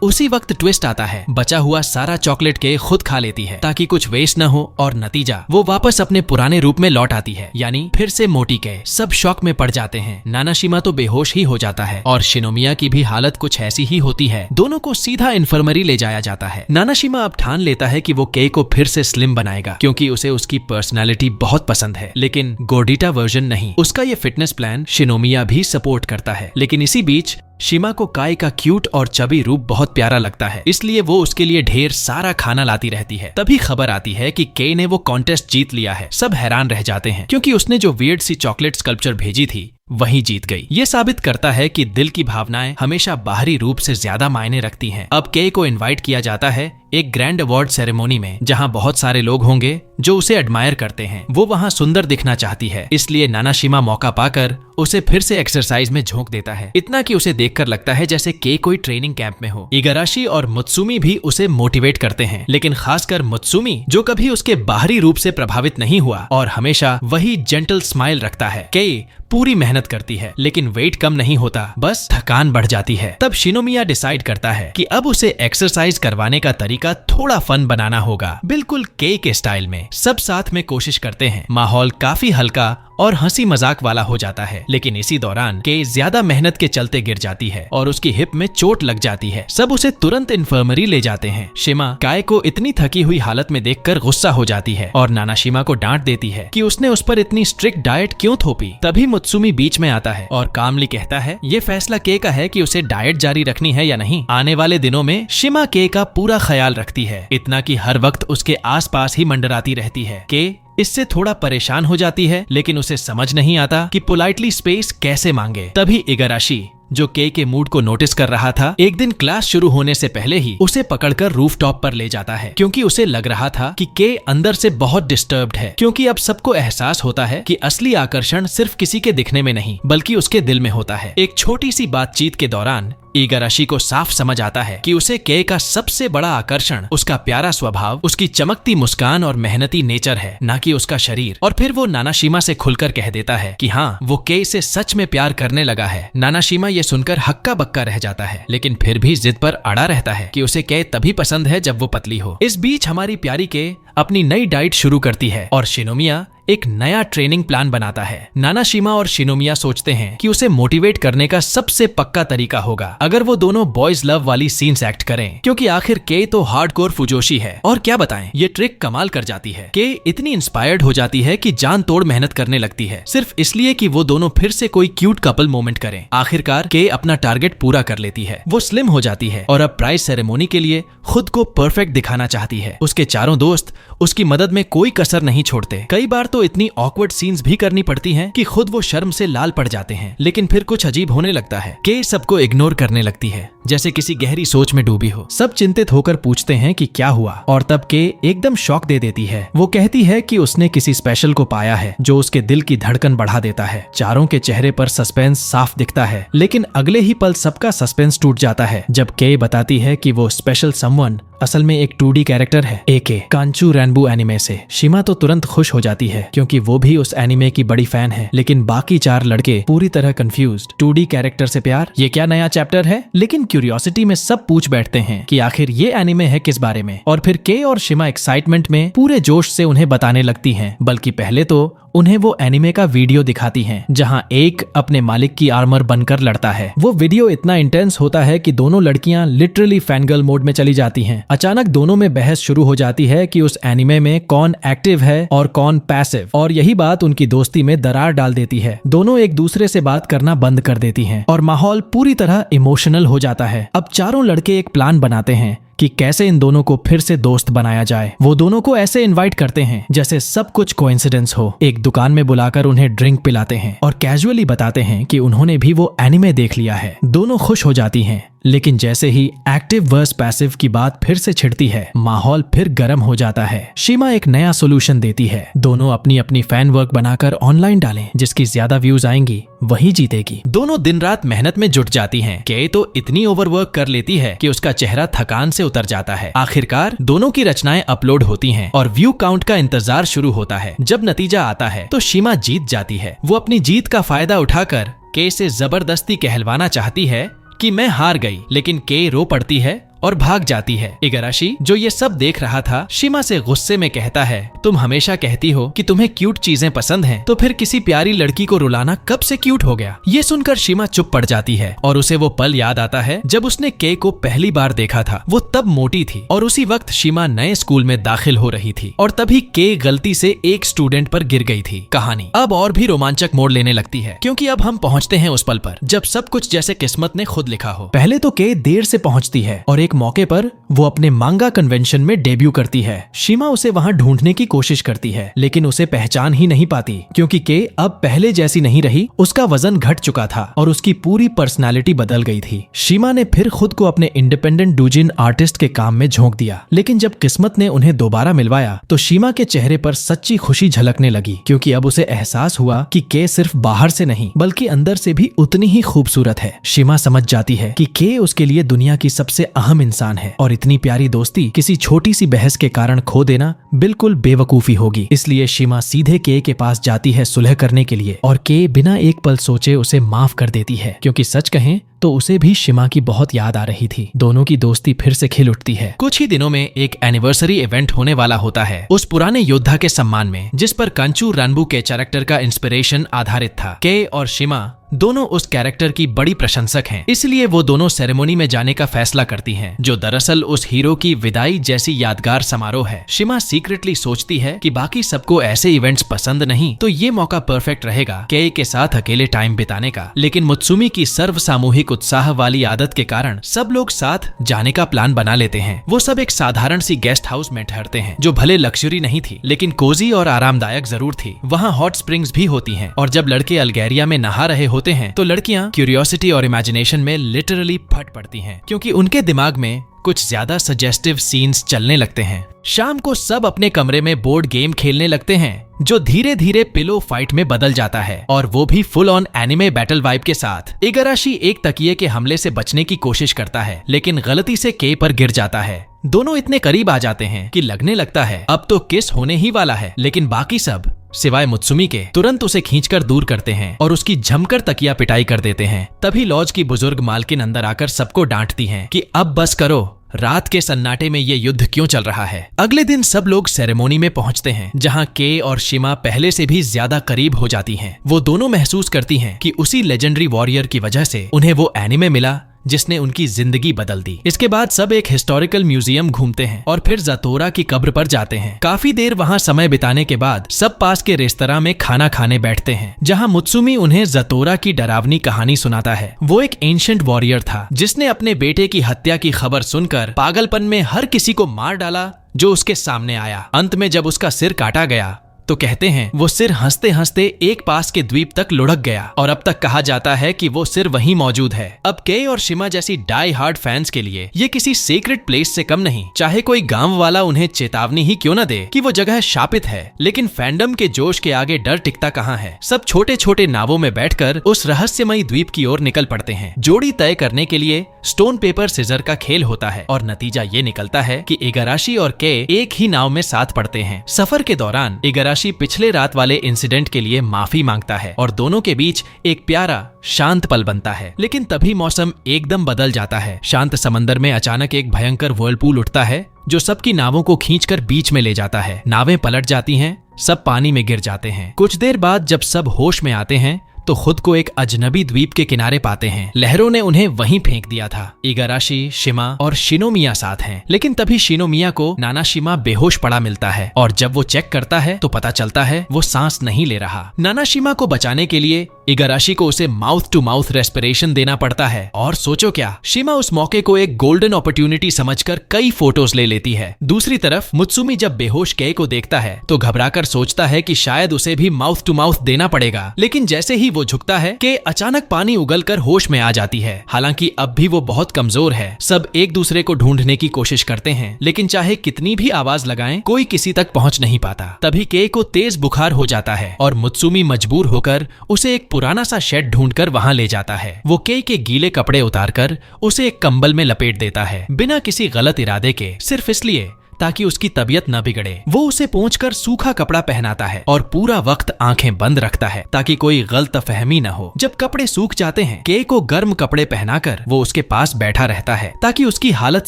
उसी वक्त ट्विस्ट आता है, बचा हुआ सारा चॉकलेट के खुद खा लेती है ताकि कुछ वेस्ट न हो, और नतीजा वो वापस अपने पुराने रूप में लौट आती है, यानी फिर से मोटी के। सब शॉक में पड़ जाते हैं। नानाशिमा तो बेहोश ही हो जाता है और शिनोमिया की भी हालत कुछ ऐसी ही होती है। दोनों को सीधा इन्फर्मरी ले जाया जाता है। नानाशिमा अब ठान लेता है कि वो के को फिर से स्लिम बनाएगा, क्योंकि उसे उसकी पर्सनैलिटी बहुत पसंद है, लेकिन गोर्डिटा वर्जन नहीं। उसका ये फिटनेस प्लान शिनोमिया भी सपोर्ट करता है। लेकिन इसी बीच शिमा को काय का क्यूट और चबी रूप बहुत प्यारा लगता है, इसलिए वो उसके लिए ढेर सारा खाना लाती रहती है। तभी खबर आती है कि के ने वो कॉन्टेस्ट जीत लिया है। सब हैरान रह जाते हैं, क्योंकि उसने जो वियर्ड सी चॉकलेट स्कल्पचर भेजी थी वही जीत गई। ये साबित करता है कि दिल की भावनाएं हमेशा बाहरी रूप से ज्यादा मायने रखती हैं। अब के को इनवाइट किया जाता है एक ग्रैंड अवार्ड सेरेमोनी में, जहां बहुत सारे लोग होंगे जो उसे एडमायर करते हैं। वो वहां सुंदर दिखना चाहती है, इसलिए नानाशिमा मौका पाकर उसे फिर से एक्सरसाइज में झोंक देता है, इतना कि उसे देखकर लगता है जैसे के कोई ट्रेनिंग कैंप में हो। इगाराशी और मुत्सुमी भी उसे मोटिवेट करते हैं, लेकिन खासकर मुत्सुमी, जो कभी उसके बाहरी रूप से प्रभावित नहीं हुआ और हमेशा वही जेंटल स्माइल रखता है। के पूरी मेहनत करती है, लेकिन वेट कम नहीं होता, बस थकान बढ़ जाती है। तब शिनोमिया डिसाइड करता है कि अब उसे एक्सरसाइज करवाने का तरीका थोड़ा फन बनाना होगा, बिल्कुल के स्टाइल में। सब साथ में कोशिश करते हैं। माहौल काफी हल्का और हंसी मजाक वाला हो जाता है, लेकिन इसी दौरान के ज्यादा मेहनत के चलते गिर जाती है और उसकी हिप में चोट लग जाती है। सब उसे तुरंत इन्फर्मरी ले जाते हैं। शिमा काय को इतनी थकी हुई हालत में देखकर गुस्सा हो जाती है और नानाशिमा को डांट देती है कि उसने उस पर इतनी स्ट्रिक्ट डाइट क्यों थोपी। तभी मुत्सुमी बीच में आता है और कामली कहता है, ये फैसला के का है कि उसे डाइट जारी रखनी है या नहीं। आने वाले दिनों में शिमा के का पूरा ख्याल रखती है, इतना कि हर वक्त उसके आसपास ही मंडराती रहती है। के इससे थोड़ा परेशान हो जाती है, लेकिन उसे समझ नहीं आता कि पोलाइटली स्पेस कैसे मांगे। तभी इगाराशी, जो के मूड को नोटिस कर रहा था, एक दिन क्लास शुरू होने से पहले ही उसे पकड़कर रूफटॉप पर ले जाता है, क्योंकि उसे लग रहा था कि के अंदर से बहुत डिस्टर्ब्ड है। क्योंकि अब सबको एहसास होता है कि असली आकर्षण सिर्फ किसी के दिखने में नहीं बल्कि उसके दिल में होता है। एक छोटी सी बातचीत के दौरान इगाराशी को साफ समझ आता है कि उसे के का सबसे बड़ा आकर्षण उसका प्यारा स्वभाव, उसकी चमकती मुस्कान और मेहनती नेचर है, न कि उसका शरीर। और फिर वो नानाशिमा से खुलकर कह देता है कि हाँ, वो के से सच में प्यार करने लगा है। नानाशिमा ये सुनकर हक्का बक्का रह जाता है, लेकिन फिर भी जिद पर अड़ा रहता है कि उसे के तभी पसंद है जब वो पतली हो। इस बीच हमारी प्यारी के अपनी नई डाइट शुरू करती है और शिनोमिया एक नया ट्रेनिंग प्लान बनाता है। नानाशिमा और शिनोमिया सोचते हैं कि उसे मोटिवेट करने का सबसे पक्का तरीका होगा अगर वो दोनों बॉयज लव वाली सीन्स एक्ट करें, क्योंकि आखिर के तो हार्डकोर फुजोशी है। और क्या बताएं, ये ट्रिक कमाल कर जाती है। के इतनी इंस्पायर्ड हो जाती है कि जान तोड़ मेहनत करने लगती है, सिर्फ इसलिए कि वो दोनों फिर से कोई क्यूट कपल मोमेंट करें। आखिरकार के अपना टारगेट पूरा कर लेती है। वो स्लिम हो जाती है और अब प्राइज सेरेमोनी के लिए खुद को परफेक्ट दिखाना चाहती है। उसके चारों दोस्त उसकी मदद में कोई कसर नहीं छोड़ते। कई बार तो इतनी ऑकवर्ड सीन्स भी करनी पड़ती हैं कि खुद वो शर्म से लाल पड़ जाते हैं, लेकिन फिर कुछ अजीब होने लगता है। के सबको इग्नोर करने लगती है, जैसे किसी गहरी सोच में डूबी हो। सब चिंतित होकर पूछते हैं कि क्या हुआ, और तब के एकदम शॉक दे देती है। वो कहती है कि उसने किसी स्पेशल को पाया है जो उसके दिल की धड़कन बढ़ा देता है। चारों के चेहरे पर सस्पेंस साफ दिखता है, लेकिन अगले ही पल सबका सस्पेंस टूट जाता है जब के बताती है कि वो स्पेशल समवन असल में एक 2D कैरेक्टर है, एके कांचू रेनबो एनिमे से। शिमा तो तुरंत खुश हो जाती है क्योंकि वो भी उस एनिमे की बड़ी फैन है, लेकिन बाकी 4 लड़के पूरी तरह कंफ्यूज्ड। 2D कैरेक्टर से प्यार, ये क्या नया चैप्टर है? लेकिन क्यूरियोसिटी में सब पूछ बैठते हैं कि आखिर ये एनिमे है किस बारे में, और फिर के और शिमा एक्साइटमेंट में पूरे जोश से उन्हें बताने लगती हैं। बल्कि पहले तो उन्हें वो एनिमे का वीडियो दिखाती हैं, जहां एक अपने मालिक की आर्मर बनकर लड़ता है। वो वीडियो इतना इंटेंस होता है कि दोनों लड़कियां लिटरली फैनगर्ल मोड में चली जाती हैं। अचानक दोनों में बहस शुरू हो जाती है कि उस एनिमे में कौन एक्टिव है और कौन पैसिव, और यही बात उनकी दोस्ती में दरार डाल देती है। दोनों एक दूसरे से बात करना बंद कर देती हैं और माहौल पूरी तरह इमोशनल हो जाता है। अब चारों लड़के एक प्लान बनाते हैं कि कैसे इन दोनों को फिर से दोस्त बनाया जाए। वो दोनों को ऐसे इनवाइट करते हैं जैसे सब कुछ कोइंसिडेंस हो। एक दुकान में बुलाकर उन्हें ड्रिंक पिलाते हैं और कैजुअली बताते हैं कि उन्होंने भी वो एनिमे देख लिया है। दोनों खुश हो जाती हैं, लेकिन जैसे ही एक्टिव वर्स पैसिव की बात फिर से छिड़ती है, माहौल फिर गर्म हो जाता है। शिमा एक नया सोल्यूशन देती है, दोनों अपनी अपनी फैन वर्क बनाकर ऑनलाइन डालें, जिसकी ज्यादा व्यूज आएंगी वही जीतेगी। दोनों दिन रात मेहनत में जुट जाती हैं। के तो इतनी ओवरवर्क कर लेती है कि उसका चेहरा थकान से उतर जाता है। आखिरकार दोनों की रचनाएं अपलोड होती हैं और व्यू काउंट का इंतजार शुरू होता है। जब नतीजा आता है तो शिमा जीत जाती है। वो अपनी जीत का फायदा उठाकर के से जबरदस्ती कहलवाना चाहती है कि मैं हार गई, लेकिन के रो पड़ती है और भाग जाती है। इगाराशी, जो ये सब देख रहा था, शिमा से गुस्से में कहता है, तुम हमेशा कहती हो कि तुम्हें क्यूट चीजें पसंद हैं, तो फिर किसी प्यारी लड़की को रुलाना कब से क्यूट हो गया। ये सुनकर शिमा चुप पड़ जाती है और उसे वो पल याद आता है जब उसने के को पहली बार देखा था। वो तब मोटी थी और उसी वक्त शिमा नए स्कूल में दाखिल हो रही थी और तभी के गलती से एक स्टूडेंट पर गिर गई थी। कहानी अब और भी रोमांचक मोड़ लेने लगती है, क्योंकि अब हम पहुँचते हैं उस पल पर जब सब कुछ जैसे किस्मत ने खुद लिखा हो। पहले तो के देर से पहुँचती है और एक मौके पर वो अपने मांगा कन्वेंशन में डेब्यू करती है। शिमा उसे वहां ढूंढने की कोशिश करती है, लेकिन उसे पहचान ही नहीं पाती, क्योंकि के अब पहले जैसी नहीं रही। उसका वजन घट चुका था और उसकी पूरी पर्सनालिटी बदल गई थी। शिमा ने फिर खुद को अपने इंडिपेंडेंट डूजिन आर्टिस्ट के काम में झोंक दिया, लेकिन जब किस्मत ने उन्हें दोबारा मिलवाया तो शिमा के चेहरे पर सच्ची खुशी झलकने लगी, क्योंकि अब उसे एहसास हुआ कि के सिर्फ बाहर से नहीं बल्कि अंदर से भी उतनी ही खूबसूरत है। शिमा समझ जाती है कि के उसके लिए दुनिया की सबसे अहम इंसान है और इतनी प्यारी दोस्ती किसी छोटी सी बहस के कारण खो देना बिल्कुल बेवकूफी होगी। इसलिए शिमा सीधे के पास जाती है सुलह करने के लिए, और के बिना एक पल सोचे उसे माफ कर देती है, क्योंकि सच कहें तो उसे भी शिमा की बहुत याद आ रही थी। दोनों की दोस्ती फिर से खिल उठती है। कुछ ही दिनों में एक एनिवर्सरी इवेंट होने वाला होता है उस पुराने योद्धा के सम्मान में, जिस पर कंचू रनबू के कैरेक्टर का इंस्पिरेशन आधारित था। के और शिमा दोनों उस कैरेक्टर की बड़ी प्रशंसक हैं, इसलिए वो दोनों सेरेमनी में जाने का फैसला करती हैं, जो दरअसल उस हीरो की विदाई जैसी यादगार समारोह है। शिमा सीक्रेटली सोचती है कि बाकी सबको ऐसे इवेंट्स पसंद नहीं, तो ये मौका परफेक्ट रहेगा के साथ अकेले टाइम बिताने का। लेकिन मुत्सुमी की सर्व सामूहिक उत्साह वाली आदत के कारण सब लोग साथ जाने का प्लान बना लेते हैं। वो सब एक साधारण सी गेस्ट हाउस में ठहरते हैं, जो भले लग्जरी नहीं थी लेकिन कोजी और आरामदायक जरूर थी। वहाँ हॉट स्प्रिंग्स भी होती हैं, और जब लड़के अल्गेरिया में नहा रहे होते हैं तो लड़कियां क्यूरियोसिटी और इमेजिनेशन में लिटरली फट पड़ती हैं, क्योंकि उनके दिमाग में कुछ ज्यादा सजेस्टिव सीन्स चलने लगते हैं। शाम को सब अपने कमरे में बोर्ड गेम खेलने लगते हैं, जो धीरे धीरे पिलो फाइट में बदल जाता है, और वो भी full on anime battle vibe के साथ। इगाराशी एक तकिए के हमले से बचने की कोशिश करता है, लेकिन गलती से के पर गिर जाता है। दोनों इतने करीब आ जाते हैं कि लगने लगता है अब तो किस होने ही वाला है, लेकिन बाकी सब सिवाय मुत्सुमी के तुरंत उसे खींचकर दूर करते हैं और उसकी जमकर तकिया पिटाई कर देते हैं। तभी लॉज की बुजुर्ग मालकिन अंदर आकर सबको डांटती हैं कि अब बस करो, रात के सन्नाटे में ये युद्ध क्यों चल रहा है। अगले दिन सब लोग सेरेमोनी में पहुंचते हैं, जहां के और शिमा पहले से भी ज्यादा करीब हो जाती हैं। वो दोनों महसूस करती हैं कि उसी लेजेंडरी वॉरियर की वजह से उन्हें वो एनिमे मिला जिसने उनकी जिंदगी बदल दी। इसके बाद सब एक हिस्टोरिकल म्यूजियम घूमते हैं और फिर जतोरा की कब्र पर जाते हैं। काफी देर वहां समय बिताने के बाद सब पास के रेस्तरां में खाना खाने बैठते हैं, जहां मुत्सुमी उन्हें जतोरा की डरावनी कहानी सुनाता है। वो एक एंशिएंट वॉरियर था जिसने अपने बेटे की हत्या की खबर सुनकर पागलपन में हर किसी को मार डाला जो उसके सामने आया। अंत में जब उसका सिर काटा गया तो कहते हैं वो सिर हंसते हंसते एक पास के द्वीप तक लुढ़क गया, और अब तक कहा जाता है कि वो सिर वहीं मौजूद है। अब के और शिमा जैसी डाई हार्ड फैंस के लिए ये किसी सीक्रेट प्लेस से कम नहीं, चाहे कोई गांव वाला उन्हें चेतावनी ही क्यों न दे कि वो जगह शापित है। लेकिन फैंडम के जोश के आगे डर टिकता कहाँ है। सब छोटे छोटे नावों में बैठकर उस रहस्यमयी द्वीप की ओर निकल पड़ते हैं। जोड़ी तय करने के लिए स्टोन पेपर सीजर का खेल होता है, और नतीजा ये निकलता है कि इगाराशी और के एक ही नाव में साथ पड़ते हैं। सफर के दौरान इगाराशी इगाराशी पिछले रात वाले इंसिडेंट के लिए माफी मांगता है और दोनों के बीच एक प्यारा शांत पल बनता है। लेकिन तभी मौसम एकदम बदल जाता है। शांत समंदर में अचानक एक भयंकर व्हर्लपूल उठता है जो सबकी नावों को खींचकर बीच में ले जाता है। नावें पलट जाती हैं, सब पानी में गिर जाते हैं। कुछ देर बाद जब सब होश में आते हैं तो खुद को एक अजनबी द्वीप के किनारे पाते हैं। लहरों ने उन्हें वहीं फेंक दिया था। इगाराशी, शिमा और शिनोमिया साथ हैं। लेकिन तभी शिनोमिया को नानाशिमा बेहोश पड़ा मिलता है और जब वो चेक करता है तो पता चलता है वो सांस नहीं ले रहा। नानाशिमा को बचाने के लिए इगाराशी को उसे माउथ टू माउथ रेस्पिरेशन देना पड़ता है। और सोचो क्या, शिमा उस मौके को एक गोल्डन अपॉर्चुनिटी समझकर कई फोटोज ले लेती है। दूसरी तरफ मुत्सुमी जब बेहोश केई को देखता है तो घबराकर सोचता है कि शायद उसे भी माउथ टू माउथ देना पड़ेगा। लेकिन जैसे ही वो झुकता है कि अचानक पानी उगलकर होश में आ जाती है। हालांकि अब भी वो बहुत कमजोर है। सब एक दूसरे को ढूंढने की कोशिश करते हैं, लेकिन चाहे कितनी भी आवाज लगाएं, कोई किसी तक पहुंच नहीं पाता। तभी केई को तेज बुखार हो जाता है और मुत्सुमी मजबूर होकर उसे एक पुराना सा शेड ढूंढकर वहां ले जाता है। वो केई के गीले कपड़े उतारकर उसे एक कंबल में लपेट देता है, बिना किसी गलत इरादे के, सिर्फ इसलिए ताकि उसकी तबीयत न बिगड़े। वो उसे पोंछकर सूखा कपड़ा पहनाता है और पूरा वक्त आंखें बंद रखता है ताकि कोई गलतफहमी न हो। जब कपड़े सूख जाते हैं, केई को गर्म कपड़े पहनाकर वो उसके पास बैठा रहता है ताकि उसकी हालत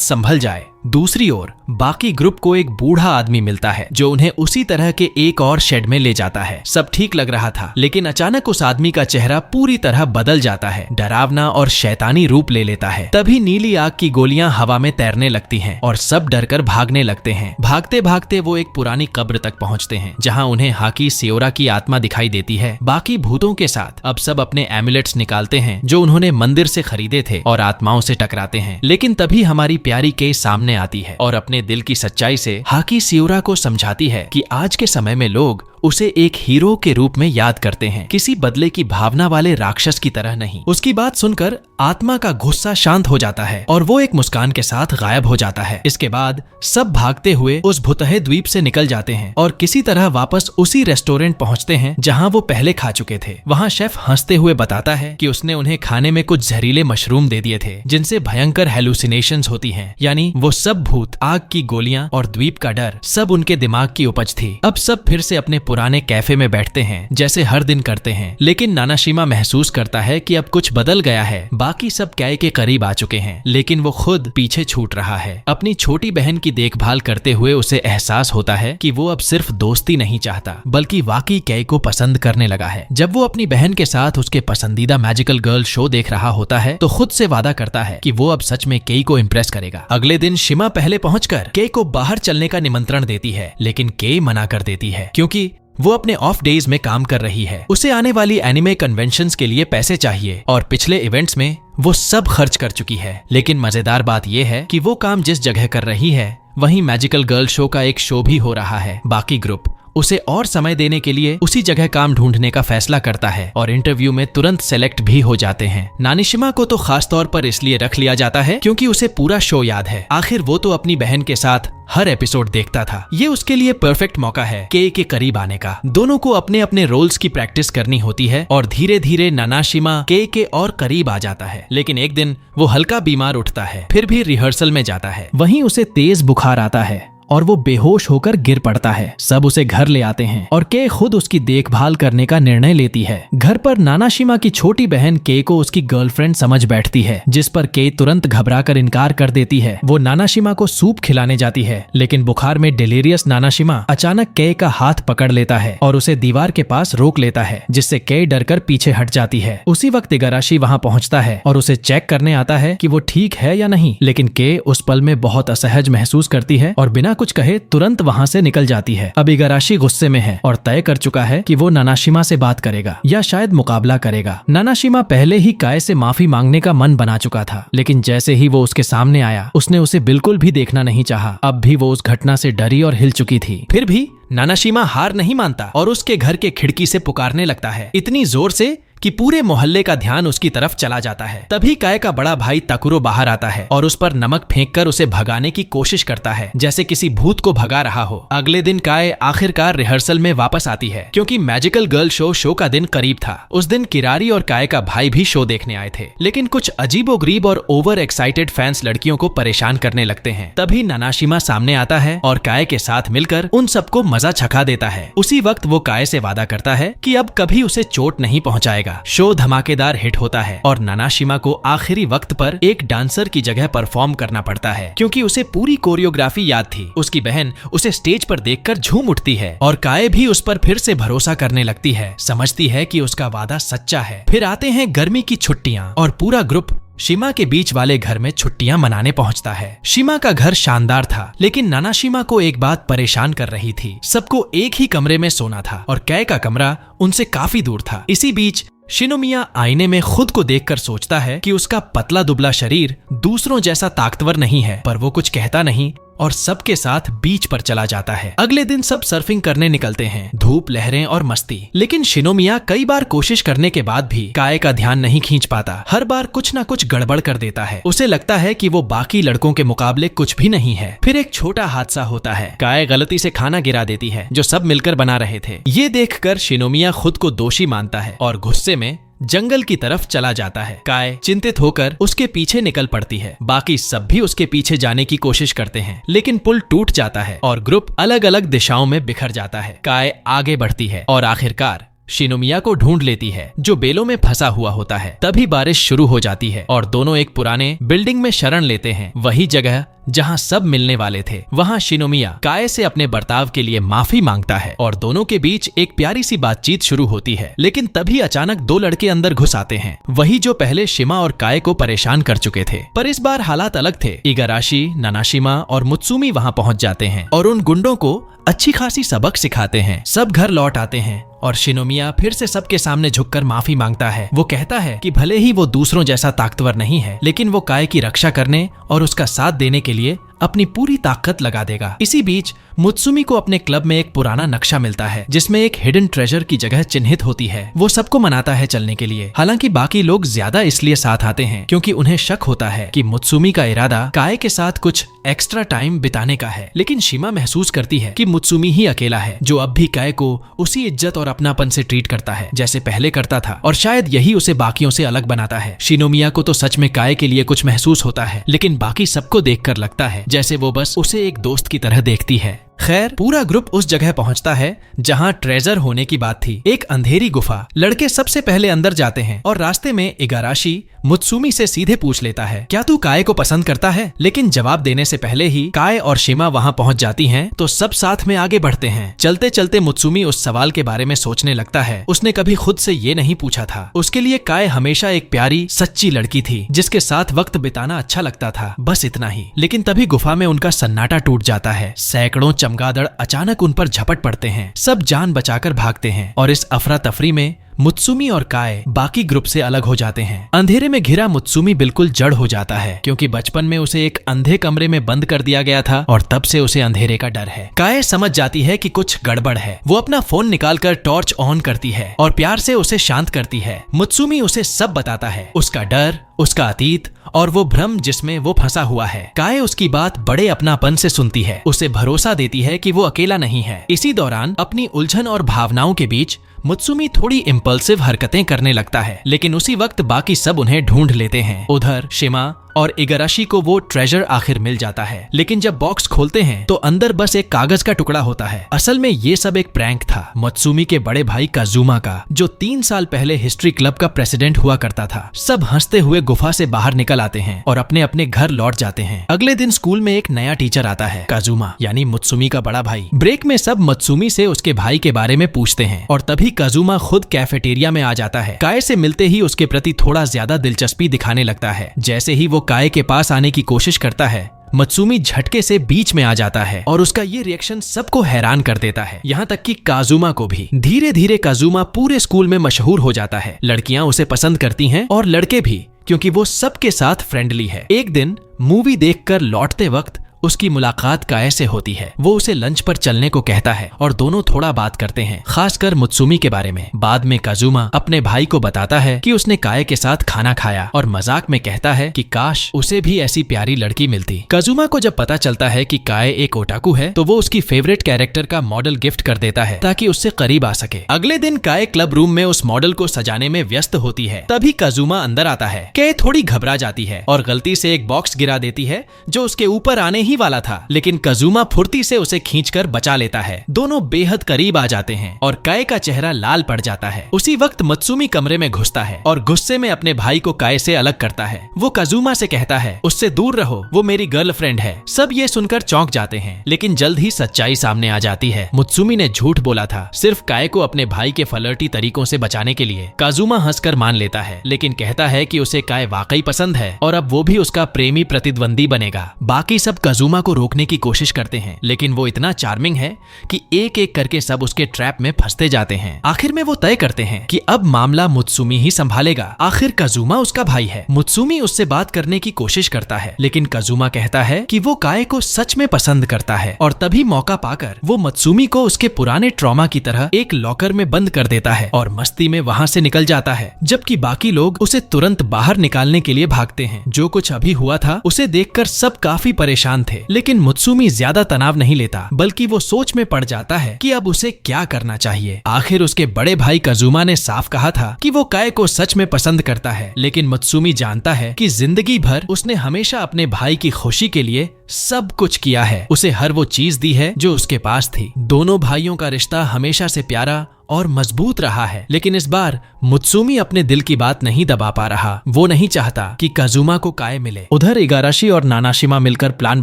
संभल जाए। दूसरी ओर बाकी ग्रुप को एक बूढ़ा आदमी मिलता है जो उन्हें उसी तरह के एक और शेड में ले जाता है। सब ठीक लग रहा था, लेकिन अचानक उस आदमी का चेहरा पूरी तरह बदल जाता है, डरावना और शैतानी रूप ले लेता है। तभी नीली आग की गोलियां हवा में तैरने लगती हैं और सब डरकर भागने लगते हैं। भागते भागते वो एक पुरानी कब्र तक पहुंचते हैं जहां उन्हें हाकी सियोरा की आत्मा दिखाई देती है। बाकी भूतों के साथ अब सब अपने एमुलेट्स निकालते हैं जो उन्होंने मंदिर से खरीदे थे और आत्माओं से टकराते हैं। लेकिन तभी हमारी प्यारी केई सामने आती है और अपने दिल की सच्चाई से हाकी सियोरा को समझाती है कि आज के समय में लोग उसे एक हीरो के रूप में याद करते हैं, किसी बदले की भावना वाले राक्षस की तरह नहीं। उसकी बात सुनकर आत्मा का गुस्सा शांत हो जाता है और वो एक मुस्कान के साथ गायब हो जाता है। इसके बाद सब भागते हुए उस भुतहे द्वीप से निकल जाते हैं और किसी तरह वापस उसी रेस्टोरेंट पहुंचते हैं जहां वो पहले खा चुके थे। वहां शेफ हंसते हुए बताता है कि उसने उन्हें खाने में कुछ जहरीले मशरूम दे दिए थे जिनसे भयंकर हेलुसिनेशंस होती हैं, यानी वो सब भूत, आग की गोलियां और द्वीप का डर सब उनके दिमाग की उपज थी। अब सब फिर से अपने पुराने कैफे में बैठते हैं जैसे हर दिन करते हैं, लेकिन नानाशिमा महसूस करता है कि अब कुछ बदल गया है। बाकी सब केई के करीब आ चुके हैं, लेकिन वो खुद पीछे छूट रहा है। अपनी छोटी बहन की देखभाल करते हुए उसे एहसास होता है कि वो अब सिर्फ दोस्ती नहीं चाहता बल्कि वाकई केई को पसंद करने लगा है। जब वो अपनी बहन के साथ उसके पसंदीदा मैजिकल गर्ल शो देख रहा होता है तो खुद से वादा करता है कि वो अब सच में केई को इम्प्रेस करेगा। अगले दिन शिमा पहले पहुंचकर केई को बाहर चलने का निमंत्रण देती है, लेकिन केई मना कर देती है क्योंकि वो अपने ऑफ डेज में काम कर रही है। उसे आने वाली एनिमे कन्वेंशंस के लिए पैसे चाहिए और पिछले इवेंट्स में वो सब खर्च कर चुकी है। लेकिन मजेदार बात यह है कि वो काम जिस जगह कर रही है वहीं मैजिकल गर्ल शो का एक शो भी हो रहा है। बाकी ग्रुप उसे और समय देने के लिए उसी जगह काम ढूंढने का फैसला करता है और इंटरव्यू में तुरंत सेलेक्ट भी हो जाते हैं। नानिशिमा को तो खास तौर पर इसलिए रख लिया जाता है क्योंकि उसे पूरा शो याद है। आखिर वो तो अपनी बहन के साथ हर एपिसोड देखता था। ये उसके लिए परफेक्ट मौका है केई के करीब आने का। दोनों को अपने अपने रोल्स की प्रैक्टिस करनी होती है और धीरे धीरे नानाशिमा केई के और करीब आ जाता है। लेकिन एक दिन वो हल्का बीमार उठता है, फिर भी रिहर्सल में जाता है। वहीं उसे तेज बुखार आता है और वो बेहोश होकर गिर पड़ता है। सब उसे घर ले आते हैं और केई खुद उसकी देखभाल करने का निर्णय लेती है। घर पर नानाशिमा की छोटी बहन केई को उसकी गर्लफ्रेंड समझ बैठती है, जिस पर केई तुरंत घबराकर इनकार कर देती है। वो नानाशिमा को सूप खिलाने जाती है, लेकिन बुखार में डिलीरियस नानाशिमा अचानक केई का हाथ पकड़ लेता है और उसे दीवार के पास रोक लेता है, जिससे केई डरकर पीछे हट जाती है। उसी वक्त इगाराशी वहाँ पहुँचता है और उसे चेक करने आता है कि वो ठीक है या नहीं, लेकिन केई उस पल में बहुत असहज महसूस करती है और बिना कुछ कहे तुरंत वहां से निकल जाती है। अब इगाराशी गुस्से में है और तय कर चुका है कि वो नानाशिमा से बात करेगा या शायद मुकाबला करेगा। नानाशिमा पहले ही काई से माफी मांगने का मन बना चुका था, लेकिन जैसे ही वो उसके सामने आया उसने उसे बिल्कुल भी देखना नहीं चाहा। अब भी वो उस घटना से डरी और हिल चुकी थी। फिर भी नानाशिमा हार नहीं मानता और उसके घर के खिड़की से पुकारने लगता है, इतनी जोर से कि पूरे मोहल्ले का ध्यान उसकी तरफ चला जाता है। तभी काय का बड़ा भाई तकुरो बाहर आता है और उस पर नमक फेंककर उसे भगाने की कोशिश करता है, जैसे किसी भूत को भगा रहा हो। अगले दिन काय आखिरकार रिहर्सल में वापस आती है क्योंकि मैजिकल गर्ल शो का दिन करीब था। उस दिन किरारी और काय का भाई भी शो देखने आए थे, लेकिन कुछ अजीबोगरीब और ओवर एक्साइटेड फैंस लड़कियों को परेशान करने लगते हैं। तभी नानाशिमा सामने आता है और काय के साथ मिलकर उन सबको मजा छका देता है। उसी वक्त वो काय से वादा करता है कि अब कभी उसे चोट नहीं पहुंचाएगा। शो धमाकेदार हिट होता है और नानाशिमा को आखिरी वक्त पर एक डांसर की जगह परफॉर्म करना पड़ता है क्योंकि उसे पूरी कोरियोग्राफी याद थी। उसकी बहन उसे स्टेज पर देखकर झूम उठती है और काय भी उस पर फिर से भरोसा करने लगती है, समझती है कि उसका वादा सच्चा है। फिर आते हैं गर्मी की छुट्टियां और पूरा ग्रुप शिमा के बीच वाले घर में छुट्टियां मनाने पहुंचता है। शिमा का घर शानदार था, लेकिन नानाशिमा को एक बात परेशान कर रही थी। सबको एक ही कमरे में सोना था और कै का कमरा उनसे काफी दूर था। इसी बीच शिनोमिया आईने में खुद को देखकर सोचता है कि उसका पतला दुबला शरीर दूसरों जैसा ताकतवर नहीं है, पर वो कुछ कहता नहीं और सबके साथ बीच पर चला जाता है। अगले दिन सब सर्फिंग करने निकलते हैं, धूप, लहरें और मस्ती। लेकिन शिनोमिया कई बार कोशिश करने के बाद भी काय का ध्यान नहीं खींच पाता। हर बार कुछ ना कुछ गड़बड़ कर देता है। उसे लगता है कि वो बाकी लड़कों के मुकाबले कुछ भी नहीं है। फिर एक छोटा हादसा होता है। काय गलती से खाना गिरा देती है जो सब मिलकर बना रहे थे। ये देखकर शिनोमिया खुद को दोषी मानता है और गुस्से में जंगल की तरफ चला जाता है। काय चिंतित होकर उसके पीछे निकल पड़ती है। बाकी सब भी उसके पीछे जाने की कोशिश करते हैं, लेकिन पुल टूट जाता है और ग्रुप अलग अलग दिशाओं में बिखर जाता है। काय आगे बढ़ती है और आखिरकार शिनोमिया को ढूंढ लेती है जो बेलों में फंसा हुआ होता है। तभी बारिश शुरू हो जाती है और दोनों एक पुराने बिल्डिंग में शरण लेते हैं, वही जगह जहां सब मिलने वाले थे। वहां शिनोमिया काय से अपने बर्ताव के लिए माफी मांगता है और दोनों के बीच एक प्यारी सी बातचीत शुरू होती है। लेकिन तभी अचानक दो लड़के अंदर घुस आते हैं, वही जो पहले शिमा और काय को परेशान कर चुके थे। पर इस बार हालात अलग थे। इगाराशी, नानाशिमा और मुत्सुमी वहां पहुंच जाते हैं और उन गुंडों को अच्छी खासी सबक सिखाते हैं। सब घर लौट आते हैं और शिनोमिया फिर से सबके सामने झुककर माफी मांगता है। वो कहता है कि भले ही वो दूसरों जैसा ताकतवर नहीं है, लेकिन वो काय की रक्षा करने और उसका साथ देने के लिए अपनी पूरी ताकत लगा देगा। इसी बीच मुत्सुमी को अपने क्लब में एक पुराना नक्शा मिलता है जिसमें एक हिडन ट्रेजर की जगह चिन्हित होती है। वो सबको मनाता है चलने के लिए। हालांकि बाकी लोग ज्यादा इसलिए साथ आते हैं क्योंकि उन्हें शक होता है कि मुत्सुमी का इरादा काय के साथ कुछ एक्स्ट्रा टाइम बिताने का है। लेकिन शिमा महसूस करती है कि मुत्सुमी ही अकेला है जो अब भी काय को उसी इज्जत और अपनापन से ट्रीट करता है जैसे पहले करता था, और शायद यही उसे बाकियों से अलग बनाता है। शिनोमिया को तो सच में काय के लिए कुछ महसूस होता है, लेकिन बाकी सबको देखकर लगता है जैसे वो बस उसे एक दोस्त की तरह देखती है। खैर, पूरा ग्रुप उस जगह पहुंचता है जहां ट्रेजर होने की बात थी, एक अंधेरी गुफा। लड़के सबसे पहले अंदर जाते हैं और रास्ते में इगाराशी मुत्सुमी से सीधे पूछ लेता है, क्या तू काय को पसंद करता है? लेकिन जवाब देने से पहले ही काय और शिमा वहां पहुंच जाती हैं, तो सब साथ में आगे बढ़ते हैं। चलते चलते मुत्सुमी उस सवाल के बारे में सोचने लगता है। उसने कभी खुद से ये नहीं पूछा था। उसके लिए काय हमेशा एक प्यारी सच्ची लड़की थी जिसके साथ वक्त बिताना अच्छा लगता था, बस इतना ही। लेकिन तभी गुफा में उनका सन्नाटा टूट जाता है। सैकड़ों चमगादड़ अचानक उन पर झपट पड़ते हैं। सब जान बचाकर भागते हैं और इस अफरा तफरी में मुत्सुमी और काय बाकी ग्रुप से अलग हो जाते हैं। अंधेरे में घिरा मुत्सुमी बिल्कुल जड़ हो जाता है क्योंकि बचपन में उसे एक अंधे कमरे में बंद कर दिया गया था और तब से उसे अंधेरे का डर है। काय समझ जाती है कि कुछ गड़बड़ है। वो अपना फोन निकालकर टॉर्च ऑन करती है और प्यार से उसे शांत करती है। मुत्सुमी उसे सब बताता है, उसका डर, उसका अतीत और वो भ्रम जिसमें वो फंसा हुआ है। काय उसकी बात बड़े अपनापन से सुनती है, उसे भरोसा देती है कि वो अकेला नहीं है। इसी दौरान अपनी उलझन और भावनाओं के बीच मुत्सुमी थोड़ी इम्पल्सिव हरकतें करने लगता है, लेकिन उसी वक्त बाकी सब उन्हें ढूंढ लेते हैं। उधर शिमा और इगाराशी को वो ट्रेजर आखिर मिल जाता है, लेकिन जब बॉक्स खोलते हैं तो अंदर बस एक कागज का टुकड़ा होता है। असल में ये सब एक प्रैंक था मुत्सुमी के बड़े भाई काजुमा का, जो 3 साल पहले हिस्ट्री क्लब का प्रेसिडेंट हुआ करता था। सब हंसते हुए गुफा से बाहर निकल आते हैं और अपने अपने घर लौट जाते हैं। अगले दिन स्कूल में एक नया टीचर आता है, काजुमा यानी मुत्सुमी का बड़ा भाई। ब्रेक में सब मुत्सुमी से उसके भाई के बारे में पूछते हैं और तभी काजुमा खुद कैफेटेरिया में आ जाता है। काय से मिलते ही उसके प्रति थोड़ा ज्यादा दिलचस्पी दिखाने लगता है। जैसे ही वो काय के पास आने की कोशिश करता है, मुत्सुमी झटके से बीच में आ जाता है और उसका ये रिएक्शन सबको हैरान कर देता है, यहाँ तक कि काजुमा को भी। धीरे धीरे काजुमा पूरे स्कूल में मशहूर हो जाता है। लड़कियां उसे पसंद करती हैं और लड़के भी, क्योंकि वो सबके साथ फ्रेंडली है। एक दिन मूवी देखकर लौटते वक्त उसकी मुलाकात काए से होती है। वो उसे लंच पर चलने को कहता है और दोनों थोड़ा बात करते हैं, खासकर मुत्सुमी के बारे में। बाद में काजुमा अपने भाई को बताता है कि उसने काए के साथ खाना खाया और मजाक में कहता है कि काश उसे भी ऐसी प्यारी लड़की मिलती। काजुमा को जब पता चलता है कि काए एक ओटाकू है तो वो उसकी फेवरेट कैरेक्टर का मॉडल गिफ्ट कर देता है ताकि उससे करीब आ सके। अगले दिन काए क्लब रूम में उस मॉडल को सजाने में व्यस्त होती है। तभी काजुमा अंदर आता है। काए थोड़ी घबरा जाती है और गलती से एक बॉक्स गिरा देती है जो उसके ऊपर आने ही वाला था, लेकिन काजुमा फुर्ती से उसे खींचकर बचा लेता है। दोनों बेहद करीब आ जाते हैं और काए का चेहरा लाल पड़ जाता है। उसी वक्त मत्सुमी कमरे में घुसता है और गुस्से में अपने भाई को काए से अलग करता है। वो काजुमा से कहता है उससे दूर रहो, वो मेरी गर्लफ्रेंड है। सब ये सुनकर चौंक जाते हैं, लेकिन जल्द ही सच्चाई सामने आ जाती है। मुत्सुमी ने झूठ बोला था, सिर्फ काए को अपने भाई के फ्लर्टी तरीकों से बचाने के लिए। काजुमा हंसकर मान लेता है, लेकिन कहता है कि उसे काए वाकई पसंद है और अब वो भी उसका प्रेमी प्रतिद्वंदी बनेगा। बाकी सब काजुमा को रोकने की कोशिश करते हैं, लेकिन वो इतना चार्मिंग है कि एक एक करके सब उसके ट्रैप में फंसते जाते हैं। आखिर में वो तय करते हैं कि अब मामला मुत्सुमी ही संभालेगा। आखिर काजुमा उसका भाई है। मुत्सुमी उससे बात करने की कोशिश करता है, लेकिन काजुमा कहता है कि वो काए को सच में पसंद करता है और तभी मौका पाकर वो मुत्सुमी को उसके पुराने ट्रॉमा की तरह एक लॉकर में बंद कर देता है और मस्ती में वहाँ से निकल जाता है, जबकि बाकी लोग उसे तुरंत बाहर निकालने के लिए भागते हैं। जो कुछ अभी हुआ था उसे देखकर सब काफी परेशान थे, लेकिन मुत्सुमी ज्यादा तनाव नहीं लेता, बल्कि वो सोच में पड़ जाता है कि अब उसे क्या करना चाहिए। आखिर उसके बड़े भाई काजुमा ने साफ कहा था कि वो काए को सच में पसंद करता है, लेकिन मुत्सुमी जानता है कि जिंदगी भर उसने हमेशा अपने भाई की खुशी के लिए सब कुछ किया है, उसे हर वो चीज दी है जो उसके पास थी। दोनों भाइयों का रिश्ता हमेशा से प्यारा और मजबूत रहा है, लेकिन इस बार मुत्सुमी अपने दिल की बात नहीं दबा पा रहा। वो नहीं चाहता कि काजुमा को काए मिले। उधर इगाराशी और नानाशिमा मिलकर प्लान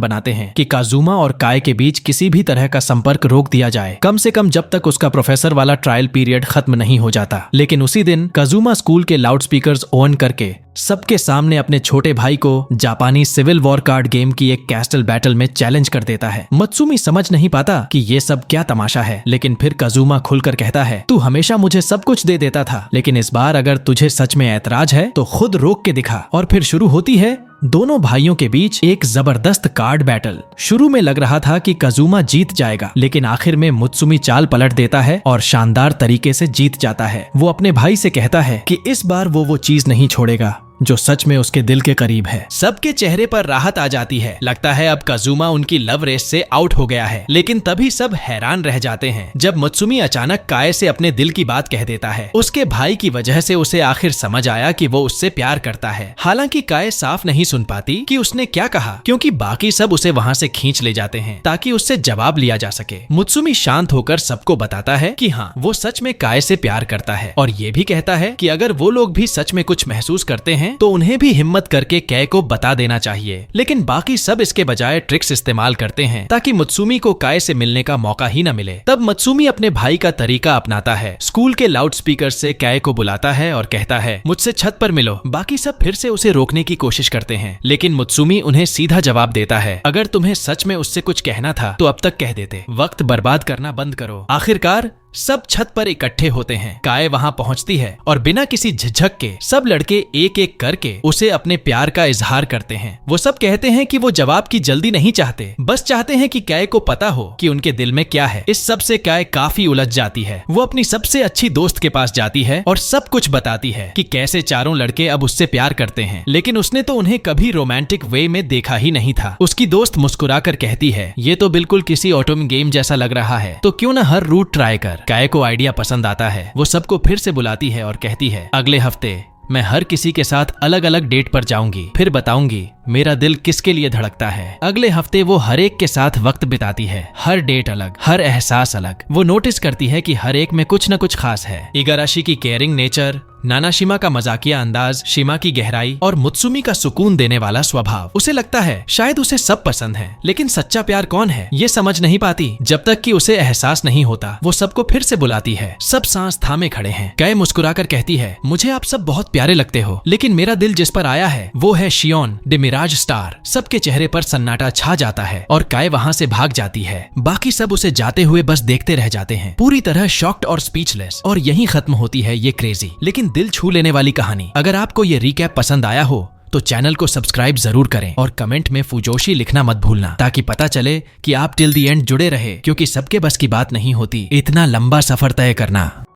बनाते हैं कि काजुमा और काए के बीच किसी भी तरह का संपर्क रोक दिया जाए, कम से कम जब तक उसका प्रोफेसर वाला ट्रायल पीरियड खत्म नहीं हो जाता। लेकिन उसी दिन काजुमा स्कूल के लाउड स्पीकर्स ऑन करके सबके सामने अपने छोटे भाई को जापानी सिविल वॉर कार्ड गेम की एक कैस्टल बैटल में चैलेंज कर देता है। मुत्सुमी समझ नहीं पाता कि ये सब क्या तमाशा है, लेकिन फिर काजुमा खुलकर कहता है, तू हमेशा मुझे सब कुछ दे देता था, लेकिन इस बार अगर तुझे सच में ऐतराज है तो खुद रोक के दिखा। और फिर शुरू होती है दोनों भाइयों के बीच एक जबरदस्त कार्ड बैटल। शुरू में लग रहा था कि काजुमा जीत जाएगा, लेकिन आखिर में मुत्सुमी चाल पलट देता है और शानदार तरीके से जीत जाता है। वो अपने भाई से कहता है कि इस बार वो चीज नहीं छोड़ेगा जो सच में उसके दिल के करीब है। सबके चेहरे पर राहत आ जाती है, लगता है अब काजुमा उनकी लव रेस से आउट हो गया है। लेकिन तभी सब हैरान रह जाते हैं जब मुत्सुमी अचानक काए से अपने दिल की बात कह देता है। उसके भाई की वजह से उसे आखिर समझ आया कि वो उससे प्यार करता है। हालांकि काए साफ नहीं सुन पाती कि उसने क्या कहा, क्योंकि बाकी सब उसे वहाँ से खींच ले जाते हैं ताकि उससे जवाब लिया जा सके। मुत्सुमी शांत होकर सबको बताता है कि हाँ, वो सच में काए से प्यार करता है और ये भी कहता है कि अगर वो लोग भी सच में कुछ महसूस करते हैं तो उन्हें भी हिम्मत करके काए को बता देना चाहिए। लेकिन बाकी सब इसके बजाय ट्रिक्स इस्तेमाल करते हैं ताकि मुत्सुमी को काए से मिलने का मौका ही न मिले। तब मुत्सुमी अपने भाई का तरीका अपनाता है, स्कूल के लाउड स्पीकर से काए को बुलाता है और कहता है, मुझसे छत पर मिलो। बाकी सब फिर से उसे रोकने की कोशिश करते हैं, लेकिन मुत्सुमी उन्हें सीधा जवाब देता है, अगर तुम्हें सच में उससे कुछ कहना था तो अब तक कह देते, वक्त बर्बाद करना बंद करो। आखिरकार सब छत पर इकट्ठे होते हैं। काए वहां पहुंचती है और बिना किसी झिझक के सब लड़के एक एक करके उसे अपने प्यार का इजहार करते हैं। वो सब कहते हैं कि वो जवाब की जल्दी नहीं चाहते, बस चाहते हैं कि काए को पता हो कि उनके दिल में क्या है। इस सब से काए काफी उलझ जाती है। वो अपनी सबसे अच्छी दोस्त के पास जाती है और सब कुछ बताती है कि कैसे चारों लड़के अब उससे प्यार करते हैं, लेकिन उसने तो उन्हें कभी रोमांटिक वे में देखा ही नहीं था। उसकी दोस्त मुस्कुराकर कहती है, ये तो बिल्कुल किसी ऑटोम गेम जैसा लग रहा है, तो क्यों न हर रूट ट्राई कर। काए को आइडिया पसंद आता है। वो सबको फिर से बुलाती है और कहती है, अगले हफ्ते मैं हर किसी के साथ अलग अलग डेट पर जाऊंगी, फिर बताऊंगी मेरा दिल किसके लिए धड़कता है। अगले हफ्ते वो हर एक के साथ वक्त बिताती है, हर डेट अलग, हर एहसास अलग। वो नोटिस करती है कि हर एक में कुछ न कुछ खास है। इगाराशी की केयरिंग नेचर, नानाशिमा का मजाकिया अंदाज, शिमा की गहराई और मुत्सुमी का सुकून देने वाला स्वभाव। उसे लगता है शायद उसे सब पसंद है, लेकिन सच्चा प्यार कौन है ये समझ नहीं पाती जब तक कि उसे एहसास नहीं होता। वो सबको फिर से बुलाती है। सब सांस थामे खड़े हैं। काए मुस्कुराकर कहती है, मुझे आप सब बहुत प्यारे लगते हो, लेकिन मेरा दिल जिस पर आया है वो है शियोन द मिराज स्टार। सबके चेहरे पर सन्नाटा छा जाता है और काए वहाँ से भाग जाती है। बाकी सब उसे जाते हुए बस देखते रह जाते हैं, पूरी तरह शॉक्ड और स्पीचलेस। और यहीं खत्म होती है ये क्रेजी लेकिन दिल छू लेने वाली कहानी। अगर आपको ये रिकैप पसंद आया हो तो चैनल को सब्सक्राइब जरूर करें और कमेंट में फुजोशी लिखना मत भूलना, ताकि पता चले कि आप टिल द एंड जुड़े रहे, क्योंकि सबके बस की बात नहीं होती इतना लंबा सफर तय करना।